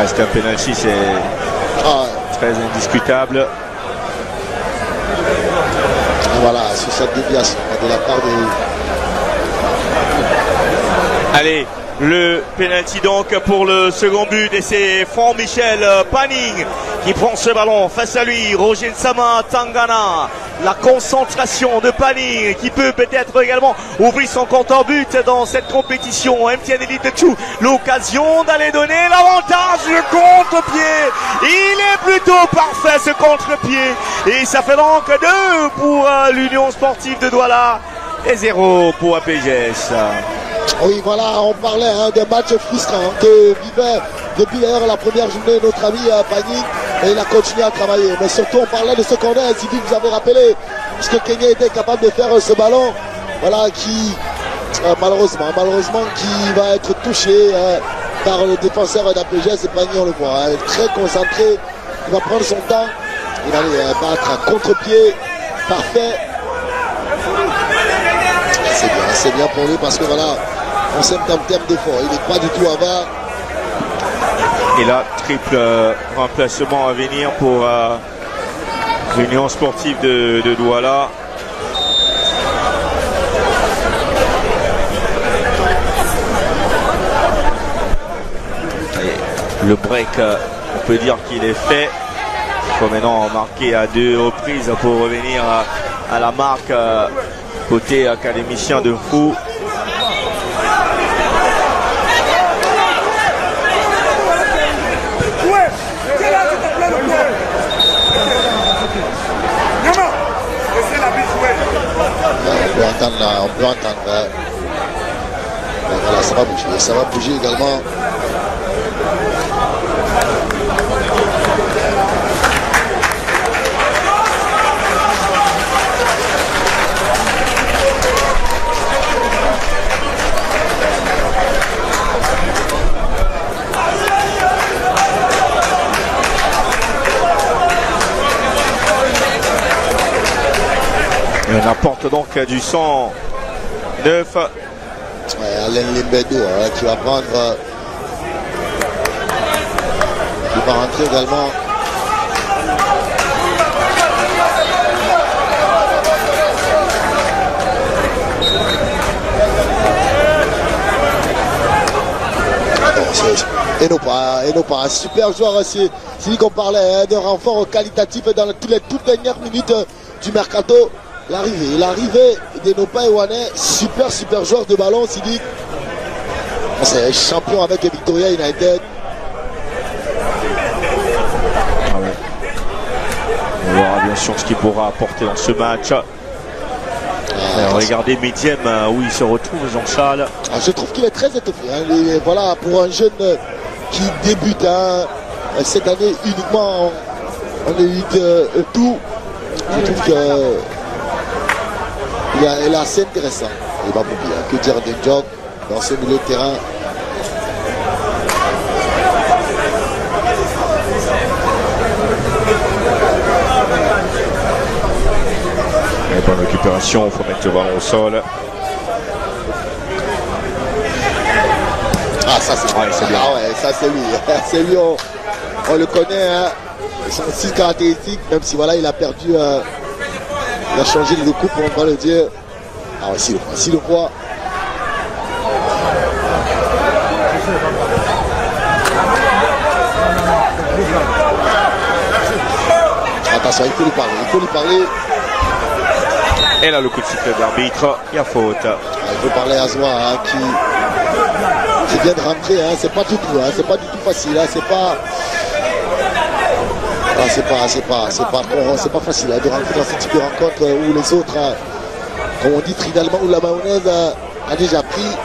C'est un penalty, c'est très indiscutable. Et voilà, sur cette déviation de la part des... Allez, le penalty donc pour le second but, et c'est Franck-Michel Panning qui prend ce ballon face à lui. Roger Nsama Tangana, la concentration de Panning qui peut peut-être également ouvrir son compte en but dans cette compétition. MTN Elite 2, l'occasion d'aller donner l'avantage, le contre-pied. Il est plutôt parfait ce contre-pied, et ça fait donc 2 pour l'Union sportive de Douala et 0 pour APGS. Oui, voilà, on parlait d'un match frustrant que vivait depuis d'ailleurs la première journée notre ami Panning, et il a continué à travailler. Mais surtout, on parlait de ce corner, si vous avez rappelé, puisque Kenyé était capable de faire ce ballon, voilà, qui malheureusement, qui va être touché par le défenseur d'APGS. Et Panning, on le voit, très concentré, il va prendre son temps, il va aller battre un contre-pied parfait. C'est bien pour lui parce que voilà, on sait qu'en termes d'effort, il n'est pas du tout avare. Et là, triple remplacement à venir pour l'Union sportive de Douala. Et le break, on peut dire qu'il est fait. Il faut maintenant marquer à 2 reprises pour revenir à la marque côté académicien de Fou. on peut entendre. Ben voilà, ça va bouger également. On apporte donc du 109. Ouais, Alain Limbedo qui va prendre. Qui va rentrer également. Et non pas, super joueur, c'est lui qu'on parlait de renfort qualitatif dans les toutes dernières minutes du mercato. L'arrivée de Nopa Ewane, super joueur de ballon, Sidi. C'est champion avec Victoria United. Ah ouais. On verra bien sûr ce qu'il pourra apporter dans ce match. Regardez Mediem où il se retrouve, Jean-Charles. Je trouve qu'il est très étoffé. Voilà, pour un jeune qui débute cette année uniquement en élite tout, je trouve que il est assez intéressant. Il va beaucoup bien. Que dire d'un job dans ce milieu de terrain. Bonne récupération, il faut mettre le ballon au sol. Ah, ça c'est bien. Ah ouais, ça c'est lui. C'est lui, on le connaît. Son style caractéristique, même si voilà, il a perdu. Il a changé de coupe, on va le dire. Ah ouais, si le voit. Attention, il faut lui parler. Et là, le coup de sifflet d'arbitre, il y a faute. Il faut parler à Zoua qui vient de rentrer. C'est pas du tout, c'est pas du tout facile. C'est pas facile de rentrer dans ce type de rencontre où les autres, comme on dit tridalement, où la mayonnaise a déjà pris.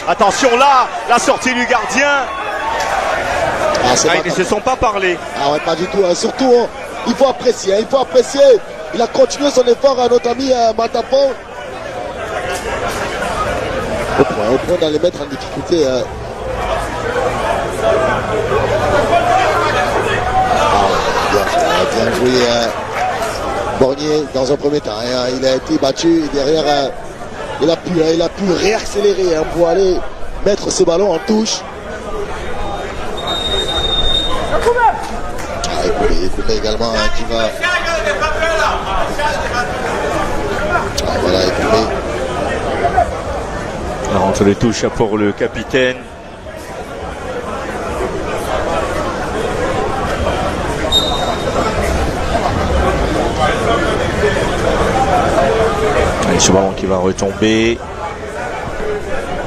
Attention là, la sortie du gardien. Ils ne se sont pas parlé. Ah ouais, pas du tout. Surtout, il faut apprécier. Il a continué son effort à notre ami Matapon. Au point d'aller mettre en difficulté. Bien joué Bornier dans un premier temps. Il a été battu derrière. Il a pu réaccélérer pour aller mettre ce ballon en touche. Écoutez également qui va. Voilà, écoutez. La rentre de touche pour le capitaine. Et ce ballon qui va retomber.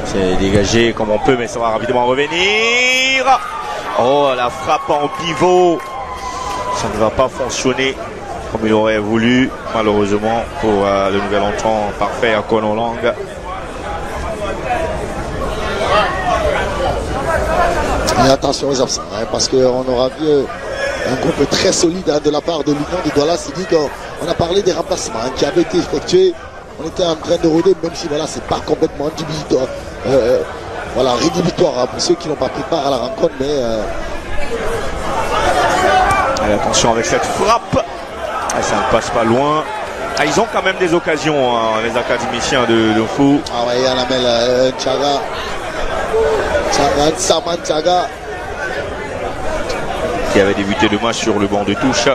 C'est dégagé comme on peut, mais ça va rapidement revenir. Oh, la frappe en pivot. Ça ne va pas fonctionner comme il aurait voulu, malheureusement, pour le nouvel entrant parfait à Konolang. Et attention aux absents, parce qu'on aura vu un groupe très solide de la part de l'Union de Douala. C'est dit qu'on a parlé des remplacements qui avaient été effectués. On était en train de rôder, même si voilà, c'est pas complètement rédhibitoire pour ceux qui n'ont pas pris part à la rencontre, mais allez, attention avec cette frappe. Ça ne passe pas loin. Ils ont quand même des occasions, les académiciens de Fou. Ah ouais, il y en a Tchaga. Saman Tchaga. Qui avait débuté le match sur le banc de touche.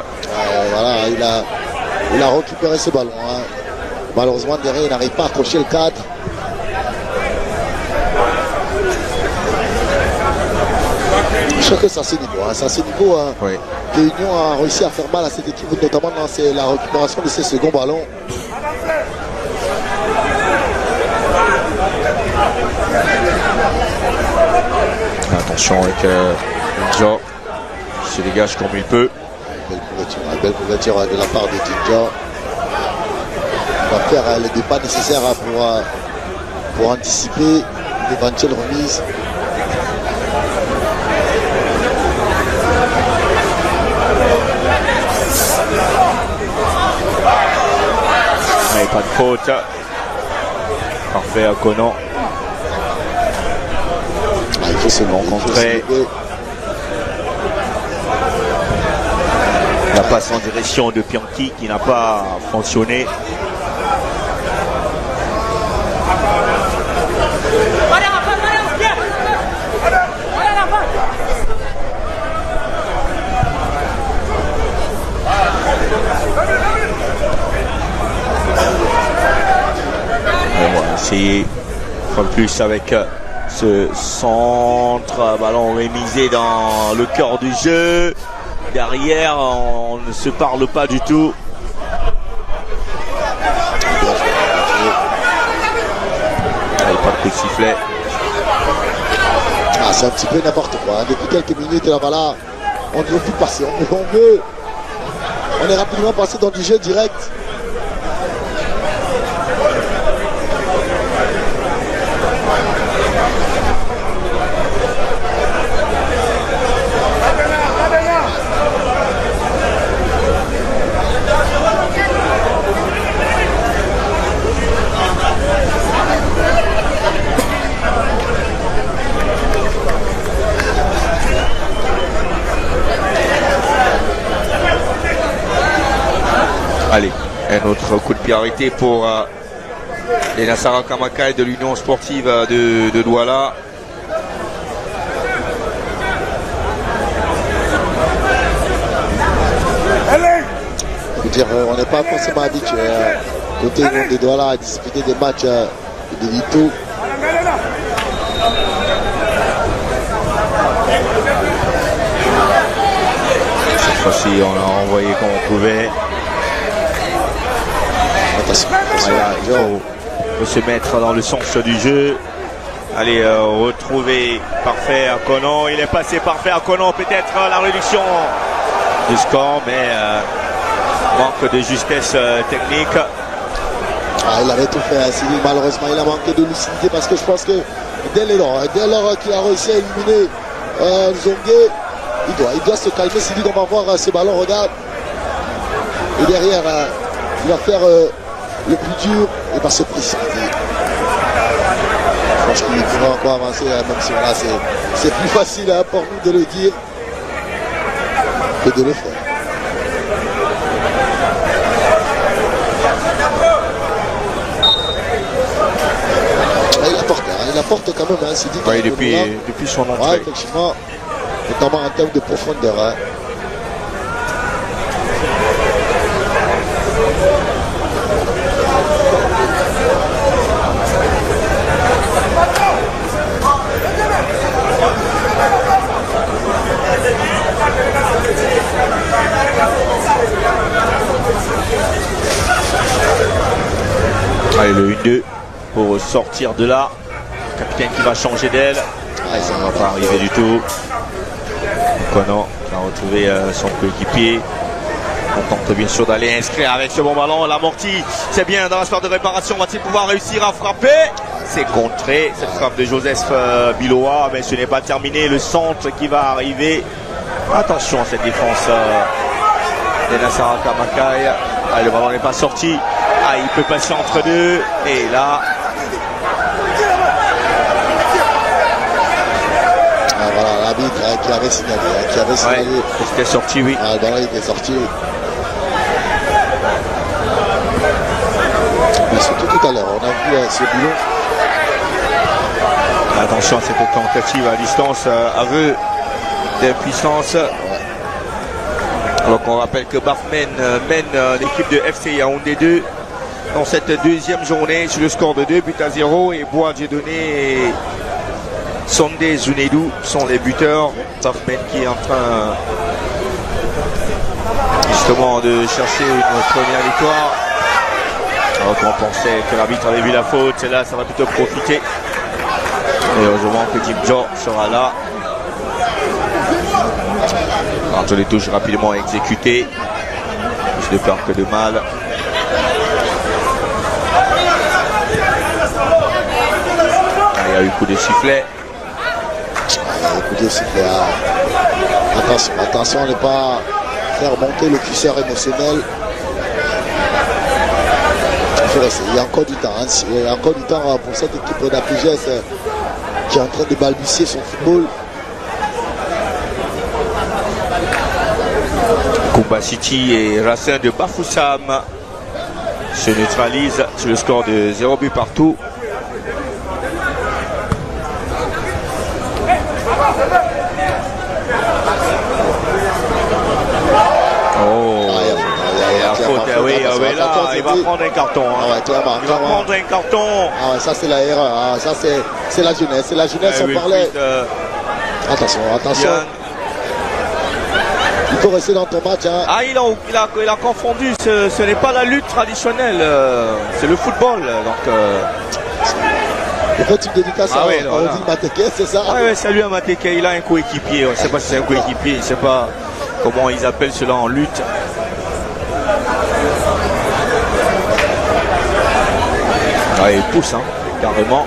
Voilà, il a récupéré ce ballon. Malheureusement, derrière, il n'arrive pas à accrocher le cadre. crois que c'est à ce niveau. C'est à ce niveau Oui. que l'Union a réussi à faire mal à cette équipe, notamment dans la récupération de ces seconds ballons. Attention avec Ninja qui se dégage comme il peut. Belle couverture de la part de Ninja. Il va faire les deux pas nécessaires pour anticiper une éventuelle remise. Ouais, pas de faute. Parfait à Conan. Il faut se rencontrer. La passe en direction de Pianchi qui n'a pas fonctionné. On va essayer un peu plus avec ce centre, ballon rémisé dans le cœur du jeu. Derrière, on ne se parle pas du tout. Allez, pas de coup de sifflet. Ah, c'est un petit peu n'importe quoi. Depuis quelques minutes, là, voilà, on ne veut plus passer. On est rapidement passé dans du jeu direct. Allez, un autre coup de pied arrêté pour les Nassara Kamakai de l'Union sportive de Douala. Je veux dire, on n'est pas forcément habitué côté Union de Douala à disputer des matchs de Lito. Cette fois-ci, on l'a envoyé comme on pouvait. Voilà, il faut se mettre dans le sens du jeu. Allez, retrouver parfait à Conan. Il est passé parfait à Conan. Peut-être la réduction du score, mais manque de justesse technique. Ah, il avait tout fait, Sidi. Malheureusement, il a manqué de lucidité parce que je pense que dès lors qu'il a réussi à éliminer Nzongue, il doit se calmer. Sidi, on va voir ce ballon, regarde. Et derrière, il va faire le plus dur, il va se précipiter. Je pense qu'il pourra encore avancer, même si voilà, c'est plus facile pour nous de le dire que de le faire. Il apporte quand même, hein, Sidi. Oui, depuis son entrée. Ouais, effectivement, notamment en termes de profondeur. Hein. Allez, le 1-2 pour sortir de là. Le capitaine qui va changer d'aile. Ça ne va pas arriver du tout. Conan qui a retrouvé son coéquipier. On tente bien sûr d'aller inscrire avec ce bon ballon. L'amorti, c'est bien dans la sphère de réparation. Va-t-il pouvoir réussir à frapper? C'est contré. Cette frappe de Joseph Biloa, mais ce n'est pas terminé. Le centre qui va arriver. Attention à cette défense des Nassara Kamakai. Le ballon n'est pas sorti. Il peut passer entre deux. Et là. Voilà, l'arbitre qui avait signalé. Ouais, c'était sorti, oui. Le ballon était sorti. Mais surtout tout à l'heure, on a vu ce boulot. Attention à cette tentative à distance, aveu d'impuissance. Alors qu'on rappelle que Bafmen mène l'équipe de FC Yaoundé 2 dans cette deuxième journée sur le score de 2 buts à 0 et Bois Dieudonné Sondé, Zunedou sont les buteurs. Tafmen qui est en train justement de chercher une première victoire. Alors qu'on pensait que l'arbitre avait vu la faute, celle-là ça va plutôt profiter. Et heureusement que Jim Joe sera là. Entre les touches rapidement exécutées. Plus de peur que de mal. Il y a eu coup de sifflet. Coup de sifflet. Attention, attention à ne pas faire monter le cuisseur émotionnel. Il faut rester. Il y a encore du temps. Hein. Il y a encore du temps pour cette équipe d'APGS qui est en train de balbutier son football. Kumba City et Racine de Bafoussam se neutralisent sur le score de 0 but partout. Oui, là, il va prendre un carton. Hein. Ah ouais, clairement, il va prendre un carton. Ah ouais, ça c'est la erreur. Ah, ça c'est la jeunesse. C'est la jeunesse, on parlait. Attention, attention. Bien. Il faut rester dans ton match. Hein. Ah, il a confondu. Ce n'est pas la lutte traditionnelle. C'est le football. Donc. En fait, une dédicace à Odile Mateke, c'est ça? Oui, salut à Mateke. Il a un coéquipier. On ne sait pas si c'est un coéquipier. Je ne sais pas comment ils appellent cela en lutte. Ouais, il pousse, hein, carrément.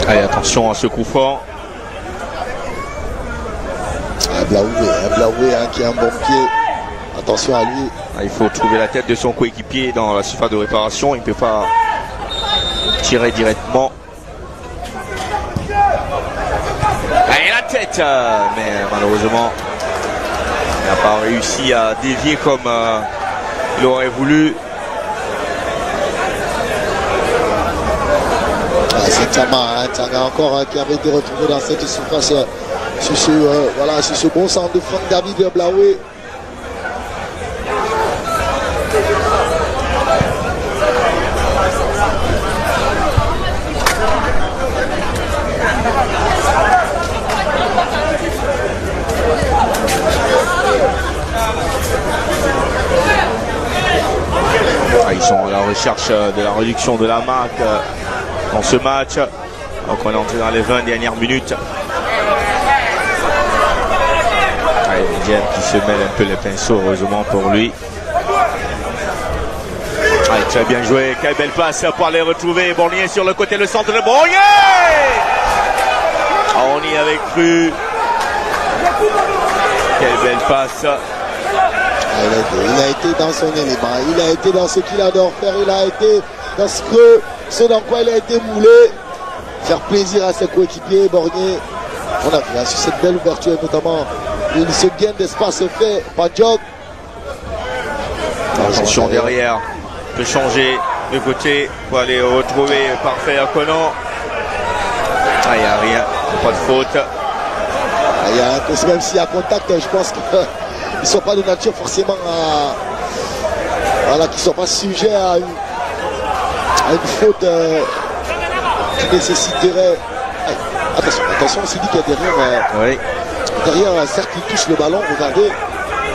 Allez, attention à ce coup fort. Blaoué, hein, qui a un bon pied. Attention à lui. Il faut trouver la tête de son coéquipier dans la surface de réparation. Il ne peut pas tirer directement. Et la tête, mais malheureusement, il n'a pas réussi à dévier comme il aurait voulu. C'est Tama encore qui avait été retrouvé dans cette surface sur ce bon centre de Franck David Blaoué. Ils sont à la recherche de la réduction de la marque dans ce match. Donc on est entré dans les 20 dernières minutes. Didier qui se mêle un peu les pinceaux, heureusement pour lui. Très bien joué, quelle belle passe pour aller retrouver Bornier sur le côté, le centre de Bornier. On y avait cru. Quelle belle passe. Il a été dans son élément, il a été dans ce qu'il adore faire, il a été dans ce dans quoi il a été moulé. Faire plaisir à ses coéquipiers, Bornier. On a vu sur cette belle ouverture, notamment ce gain d'espace fait par Jog. Attention derrière, peut changer de côté pour aller retrouver parfait à Conan. Ah, il n'y a rien, pas de faute. Même s'il y a contact, je pense qu'ils ne sont pas de nature forcément qu'ils ne sont pas sujets à une faute qui nécessiterait. Attention, on s'est dit qu'il y a derrière. Derrière, certes, il touche le ballon, regardez.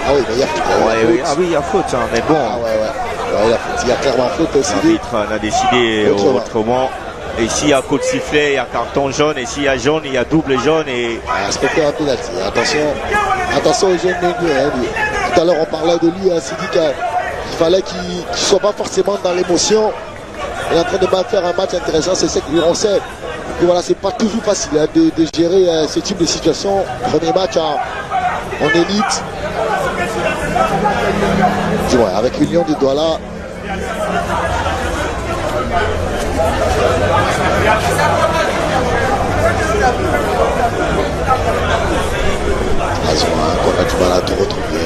Ah oui, mais il y a faute. Ah oui, il y a faute, hein, mais bon. Il y a clairement faute aussi. L'arbitre a décidé autrement. Et s'il y a coup de sifflet, il y a carton jaune. Et s'il y a jaune, il y a double jaune. Et respecter un pénalty. Attention aux jeunes menus. Tout à l'heure, on parlait de lui. C'est dit qu'il fallait qu'il ne soit pas forcément dans l'émotion. Il est en train de faire un match intéressant. C'est ce qu'on sait. Et voilà, c'est pas toujours facile de gérer ce type de situation. Premier match en élite. Ouais, avec l'Union de Douala. On a du mal à tout retrouver.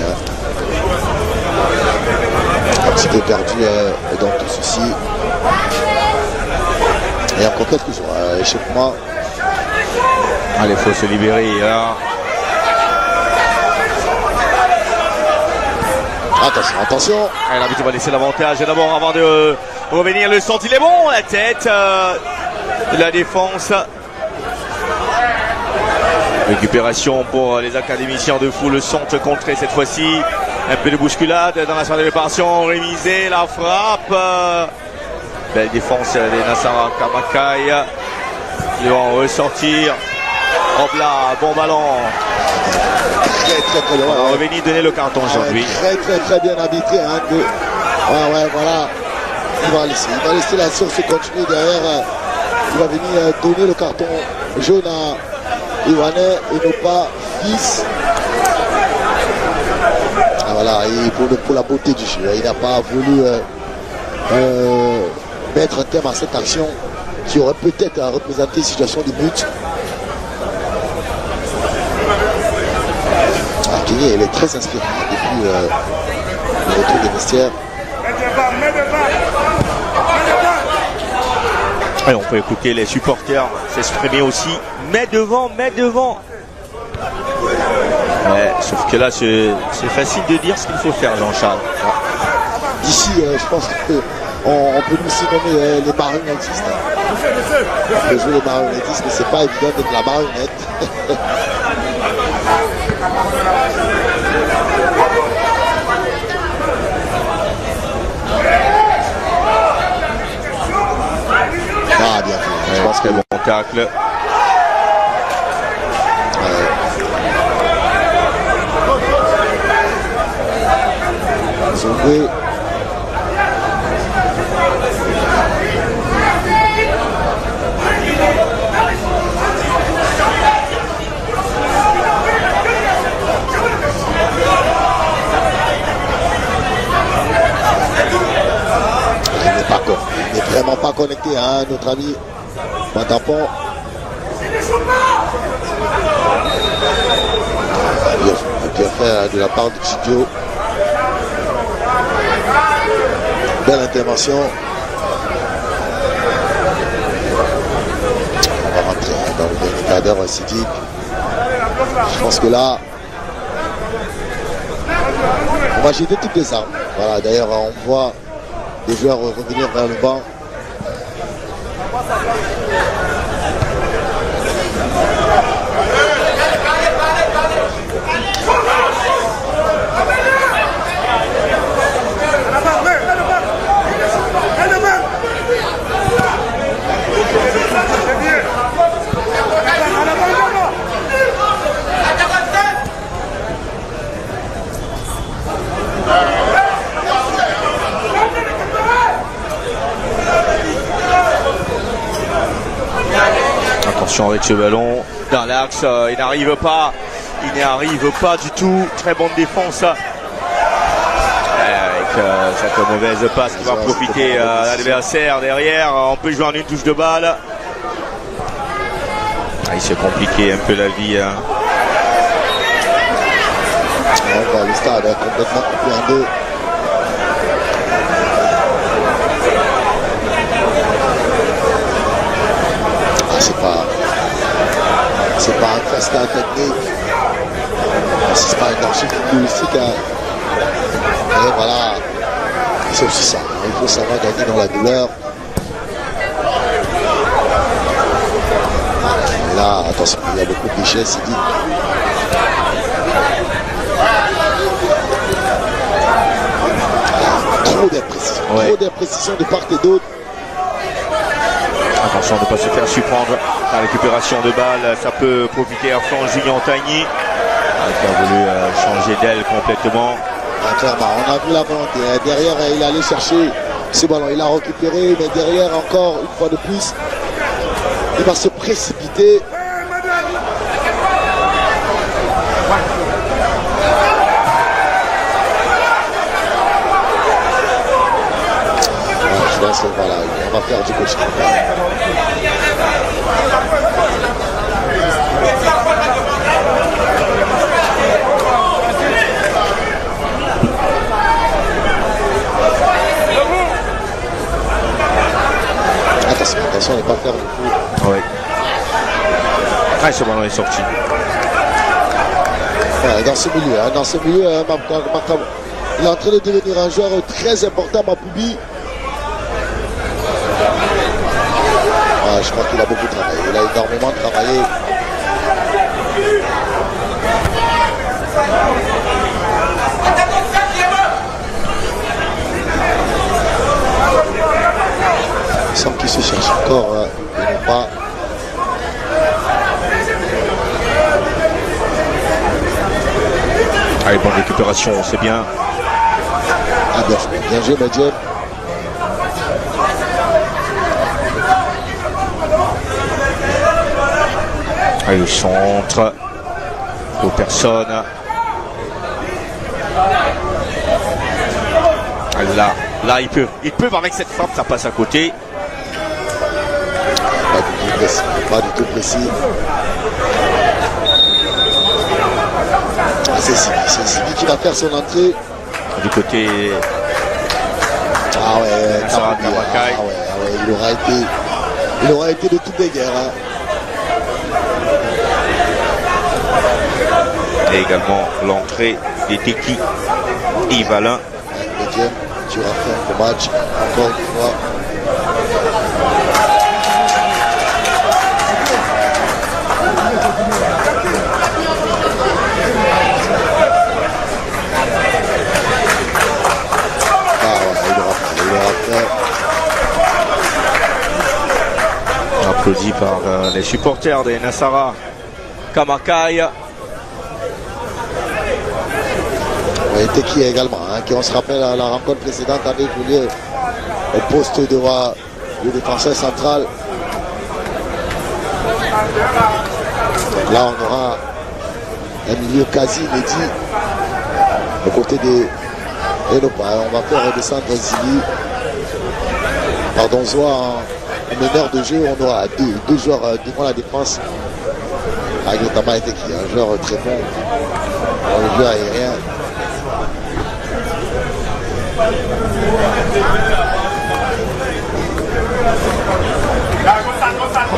Un petit peu perdu dans tout ceci. Et encore quelques jours, échec-moi. Allez, il faut se libérer. Hein. Attention, attention. Et l'arbitre va laisser l'avantage d'abord avant de revenir. Le centre, il est bon. La tête de la défense. Récupération pour les académiciens de fou. Le centre contré cette fois-ci. Un peu de bousculade dans la salle de réparation. Rémisé, la frappe. Belle défense des Nassara Kamakai. Ils vont ressortir. Hop là, bon ballon. Très loin. On va revenir donner le carton aujourd'hui. Très bien arbitré. Hein, ouais, voilà. Il va laisser la source continuer derrière. Il va venir donner le carton jaune à Iwanais et non pas Fils. Ah, voilà, et pour la beauté du jeu, il n'a pas voulu mettre un terme à cette action qui aurait peut-être représenté une situation de but. Kenny, elle est très inspirée depuis le retour des vestiaires. Et on peut écouter les supporters s'exprimer aussi. Mets devant. Ouais, sauf que là, c'est facile de dire ce qu'il faut faire, Jean-Charles. D'ici, je pense qu'on peut aussi nommer les marionettistes. On peut jouer les marionettistes, mais c'est pas évident d'être la marionnette. Ah, bien fait. Je pense qu'il y a bon tacle. Zongwe. Il n'est vraiment pas connecté, hein, notre ami Matampon. Bien fait de la part de Chidio. Belle intervention. On va rentrer dans le dernier quart d'heure Sidi. Je pense que là, on va jeter toutes les armes. Voilà, d'ailleurs, on voit les joueurs revenir vers le banc. Avec ce ballon dans l'axe, il n'arrive pas du tout. Très bonne défense avec cette mauvaise passe qui va profiter à l'adversaire derrière. On peut jouer en une touche de balle. Il s'est compliqué un peu la vie. Hein. Le stade est complètement coupé en deux. C'est pas un freestyle technique, c'est pas un danger footballistique. Et voilà, c'est aussi ça. Il faut savoir gagner dans la douleur. Et là, attention, il y a beaucoup de richesse, il dit. Trop d'imprécision de part et d'autre. Attention de ne pas se faire surprendre. La récupération de balle, ça peut profiter à Franck Julien Tagny qui a voulu changer d'aile complètement. Ah, clairement, on a vu la volonté. Derrière, il allait chercher ce ballon. Il a récupéré, mais derrière, encore une fois de plus, il va se précipiter. Je pense que voilà, on va faire du coaching. Attention, Attention à ne pas faire le coup. Oui. Ah, ce ballon est sorti. Ouais, dans ce milieu, il est en train de devenir un joueur très important, Mapoubi. Ouais, je crois qu'il a beaucoup travaillé. Il a énormément travaillé. Il semble qu'il se cherche encore. Il n'est pas. Allez, bonne récupération, c'est bien. Ah, bien joué, Medjem. Allez, le centre. Aux personnes. Là, il peut avec cette frappe, ça passe à côté. Pas du tout précis. C'est Sibi qui va faire son entrée. Du côté. Ah ouais, Kamakai. Il aura été de toutes les guerres. Hein. Et également l'entrée des Teki Yves Alain. Medjem, tu auras fait un beau match, encore une fois. Applaudi par les supporters des Nassara Kamakai. Et Teki également, hein, qui on se rappelle à la rencontre précédente avait voulu au poste de le défenseur central. Donc là on aura un milieu quasi inédit au côté des Enopa. On va faire redescendre Zibi. Pardon, Zoa en meneur de jeu. On aura deux joueurs devant la défense. Avec notamment Teki, un joueur très bon dans le jeu aérien.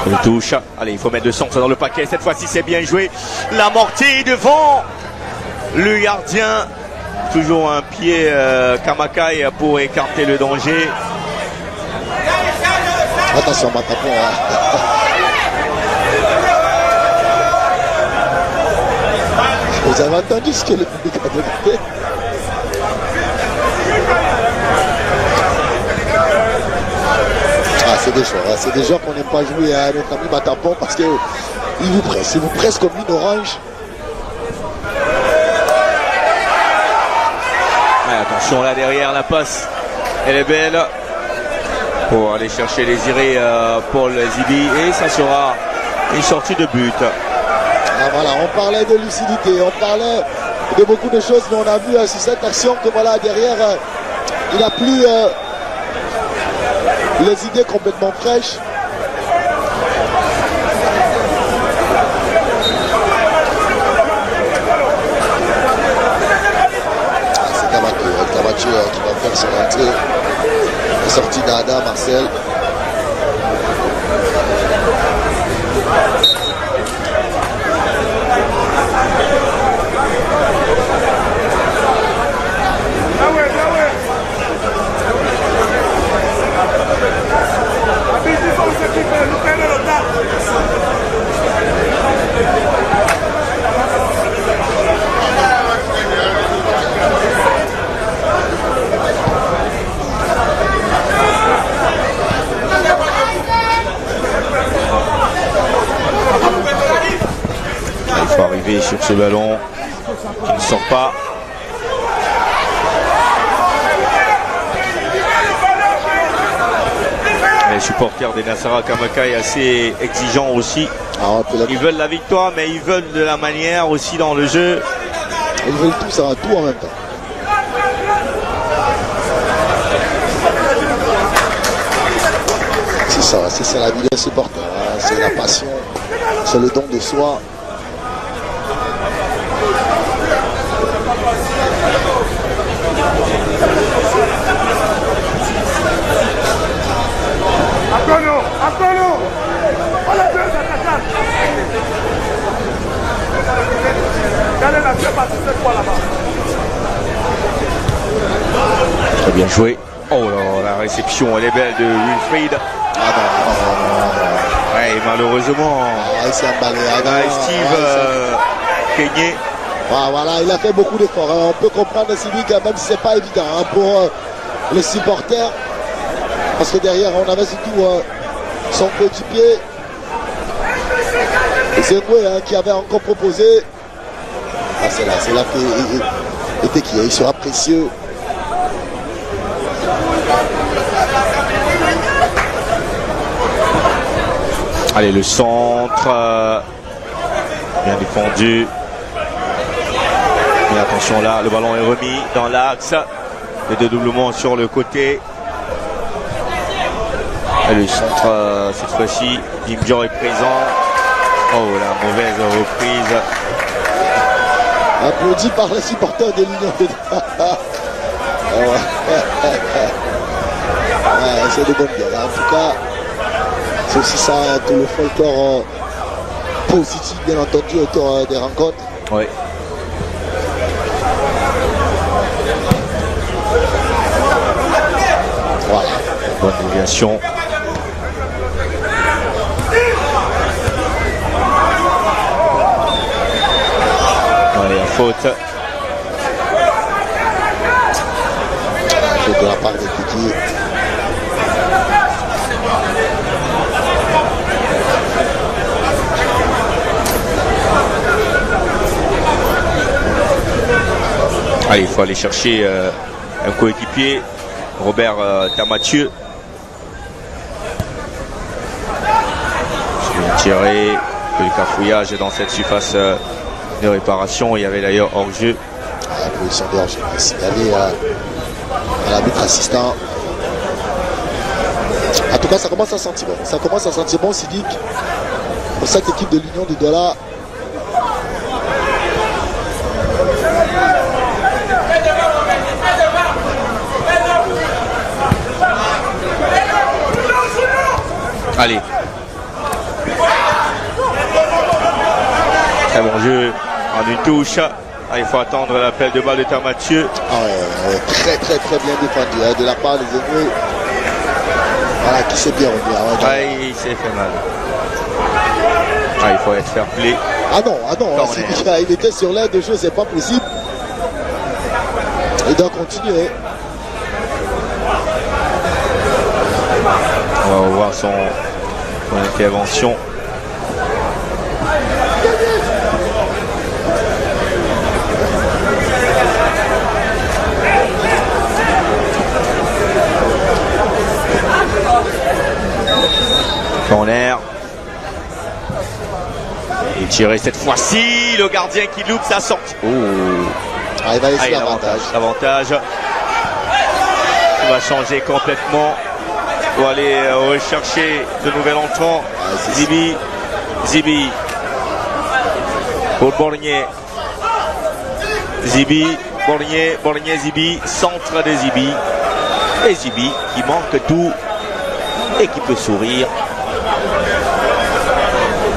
Une touche. Allez, il faut mettre de centre dans le paquet. Cette fois-ci, c'est bien joué. L'amorti devant le gardien. Toujours un pied Kamakai pour écarter le danger. Attention, Matapon. Hein. Vous avez entendu ce que le public a demandé? Ah, c'est des joueurs, c'est des joueurs qu'on n'aime pas jouer à notre ami Matapon parce qu'il vous presse comme une orange. Ouais, attention là derrière, la passe, elle est belle pour aller chercher les irés Paul Zibi et ça sera une sortie de but. Ah, voilà, on parlait de lucidité, on parlait de beaucoup de choses, mais on a vu sur cette action que voilà derrière, il n'a plus les idées complètement fraîches. C'est Kamachi qui va faire son entrée. La sortie d'Ada, Marcel. Il faut arriver sur ce ballon qui ne sort pas. Les supporters des Nassara Kamakai assez exigeants aussi. Ils veulent la victoire, mais ils veulent de la manière aussi dans le jeu. Ils veulent tout, ça va tout en même temps. C'est ça, c'est la vie des supporters. Hein. C'est la passion, c'est le don de soi. Antonio, Très bien joué. Oh là, la réception, elle est belle de Wilfried. Ah non. Ouais, malheureusement, Il s'est emballé. Steve Keigné. Voilà, il a fait beaucoup d'efforts. On peut comprendre Sylvie quand même si c'est pas évident pour les supporters. Parce que derrière, on avait surtout son coéquipier. Zengwe qui avait encore proposé. C'est là qu'il sera précieux. Allez, le centre. Bien défendu. Mais attention là, le ballon est remis dans l'axe. Les dédoublements sur le côté. Et le centre, cette fois-ci, Bimjo est présent. Oh, la mauvaise reprise. Applaudi par les supporters de l'Union de c'est de bonnes guerres. En tout cas, c'est aussi ça, tout le folklore positif, bien entendu, autour des rencontres. Oui. Voilà. Bonne déviation. Allez, la faute. Faute de la part de Kiki. Allez, il faut aller chercher un coéquipier, Robert Tamathieu. Je vais tirer le cafouillage dans cette surface de réparation. Il y avait d'ailleurs hors-jeu. La position de hors-jeu signalée à l'arbitre assistant. En tout cas, ça commence à sentir bon. Ça commence à sentir bon, Sidic, pour cette équipe de l'Union du Douala. Allez. Très bon jeu en une touche. Ah, il faut attendre l'appel de balle de Tamathieu. Très bien défendu de la part des Zengwe. Voilà, qui s'est bien remis. Il s'est fait mal. Il faut être fair play. Ah non, il était sur l'aide de jeu, c'est pas possible. Il doit continuer. On va voir son intervention. Corner. Et tiré cette fois-ci. Le gardien qui loupe sa sortie. Oh. Il va laisser l'avantage. Il va changer complètement. Pour aller rechercher de nouvel entrant. Zibi. Pour Borgné. Borgné, Zibi. Centre de Zibi. Et Zibi qui manque tout et qui peut sourire.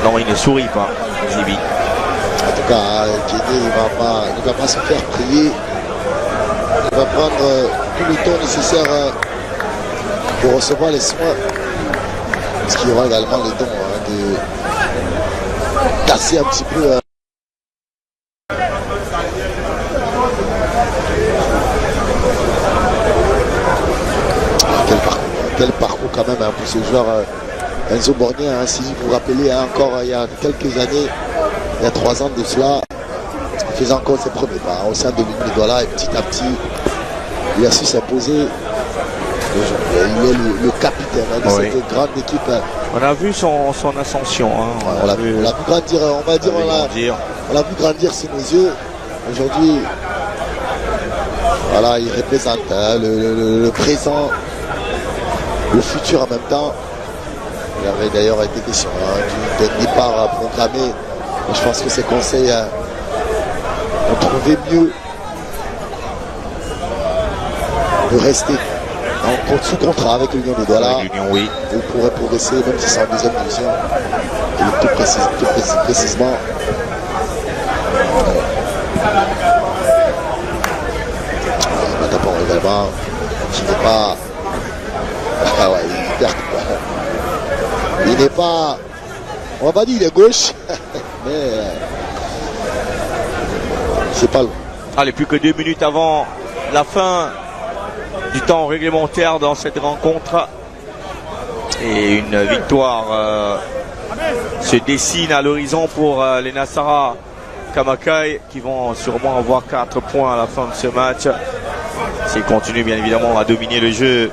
Non, il ne sourit pas, Zibi. En tout cas, Kéné, il va pas se faire prier. Il va prendre tout le temps nécessaire pour recevoir les soins. Parce qu'il y aura également le don de casser un petit peu. Quel parcours quand même pour ce joueur Enzo Borgné. Si vous vous rappelez, encore il y a quelques années, il y a 3 ans de cela, il faisait encore ses premiers pas au sein de l'Union de Douala et petit à petit, il a su s'imposer. Il est le capitaine de cette grande équipe. On a vu son ascension. On l'a vu grandir, on va dire. On l'a vu grandir sous nos yeux. Aujourd'hui, voilà, il représente le présent, le futur en même temps. Il avait d'ailleurs été question d'un départ programmé. Mais je pense que ses conseils ont trouvé mieux de rester sous contrat avec l'Union de Douala. Oui. Il pourrait progresser même si c'est en deuxième division. Et tout précisément. D'abord également qui n'est pas... Ah ouais, il perd. Il n'est pas... On va pas dire il est gauche, mais c'est pas loin. Allez, plus que 2 minutes avant la fin du temps réglementaire dans cette rencontre. Et une victoire se dessine à l'horizon pour les Nassara Kamakai qui vont sûrement avoir 4 points à la fin de ce match. S'ils continuent bien évidemment à dominer le jeu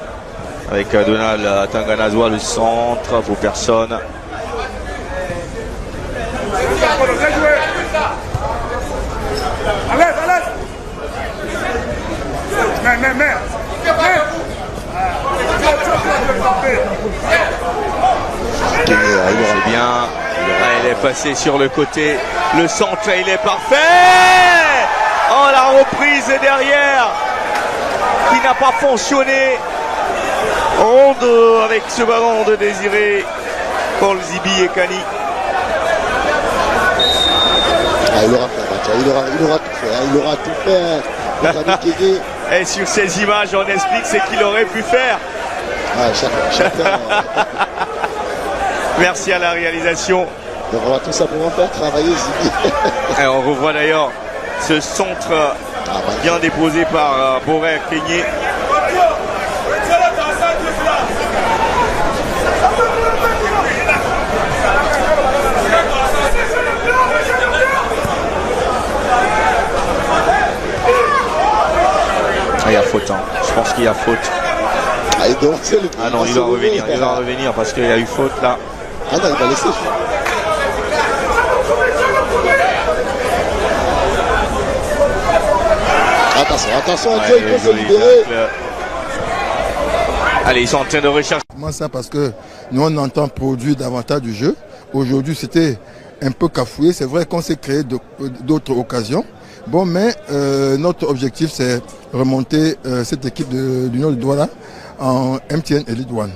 avec Donald Tanganazoa, le centre pour personne. C'est bien. Il est passé sur le côté. Le centre, il est parfait. Oh, la reprise derrière qui n'a pas fonctionné. Ronde avec ce ballon de Désiré Paul Zibi et Kani. Il aura fait, il aura tout fait. Il aura tout fait. Et sur ces images, on explique ce qu'il aurait pu faire. Chacun. Merci à la réalisation. On va tout simplement faire travailler Zibi. Et on revoit d'ailleurs ce centre bien déposé par Boré Keigné. Il y a faute, hein. Je pense qu'il y a faute. Ah non, il doit revenir parce qu'il y a eu faute là. Ah non, il va laisser. Attention, il peut se libérer. Allez, ils sont en train de rechercher. Comment ça? Parce que nous, on entend produire davantage du jeu. Aujourd'hui, c'était un peu cafouillé. C'est vrai qu'on s'est créé d'autres occasions. Bon, mais notre objectif, c'est remonter cette équipe de l'Union de Douala en MTN Elite One.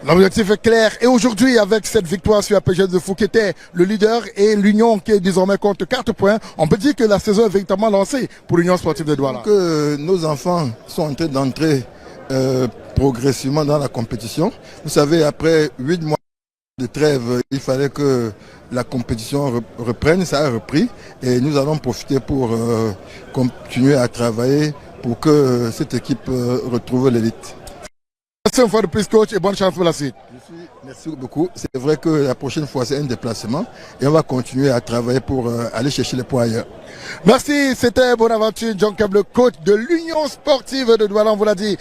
L'objectif est clair. Et aujourd'hui, avec cette victoire sur APG de Fou, qui était le leader, et l'Union qui est désormais compte 4 points, on peut dire que la saison est véritablement lancée pour l'Union sportive de Douala. Que nos enfants sont en train d'entrer progressivement dans la compétition. Vous savez, après 8 mois de trêve, il fallait que la compétition reprenne. Ça a repris et nous allons profiter pour continuer à travailler pour que cette équipe retrouve l'élite. Merci une fois de plus, coach, et bonne chance pour la suite. Merci beaucoup. C'est vrai que la prochaine fois, c'est un déplacement et on va continuer à travailler pour aller chercher les points ailleurs. Merci, c'était Bonaventure John Cab, le coach de l'Union sportive de Douala, on vous l'a dit.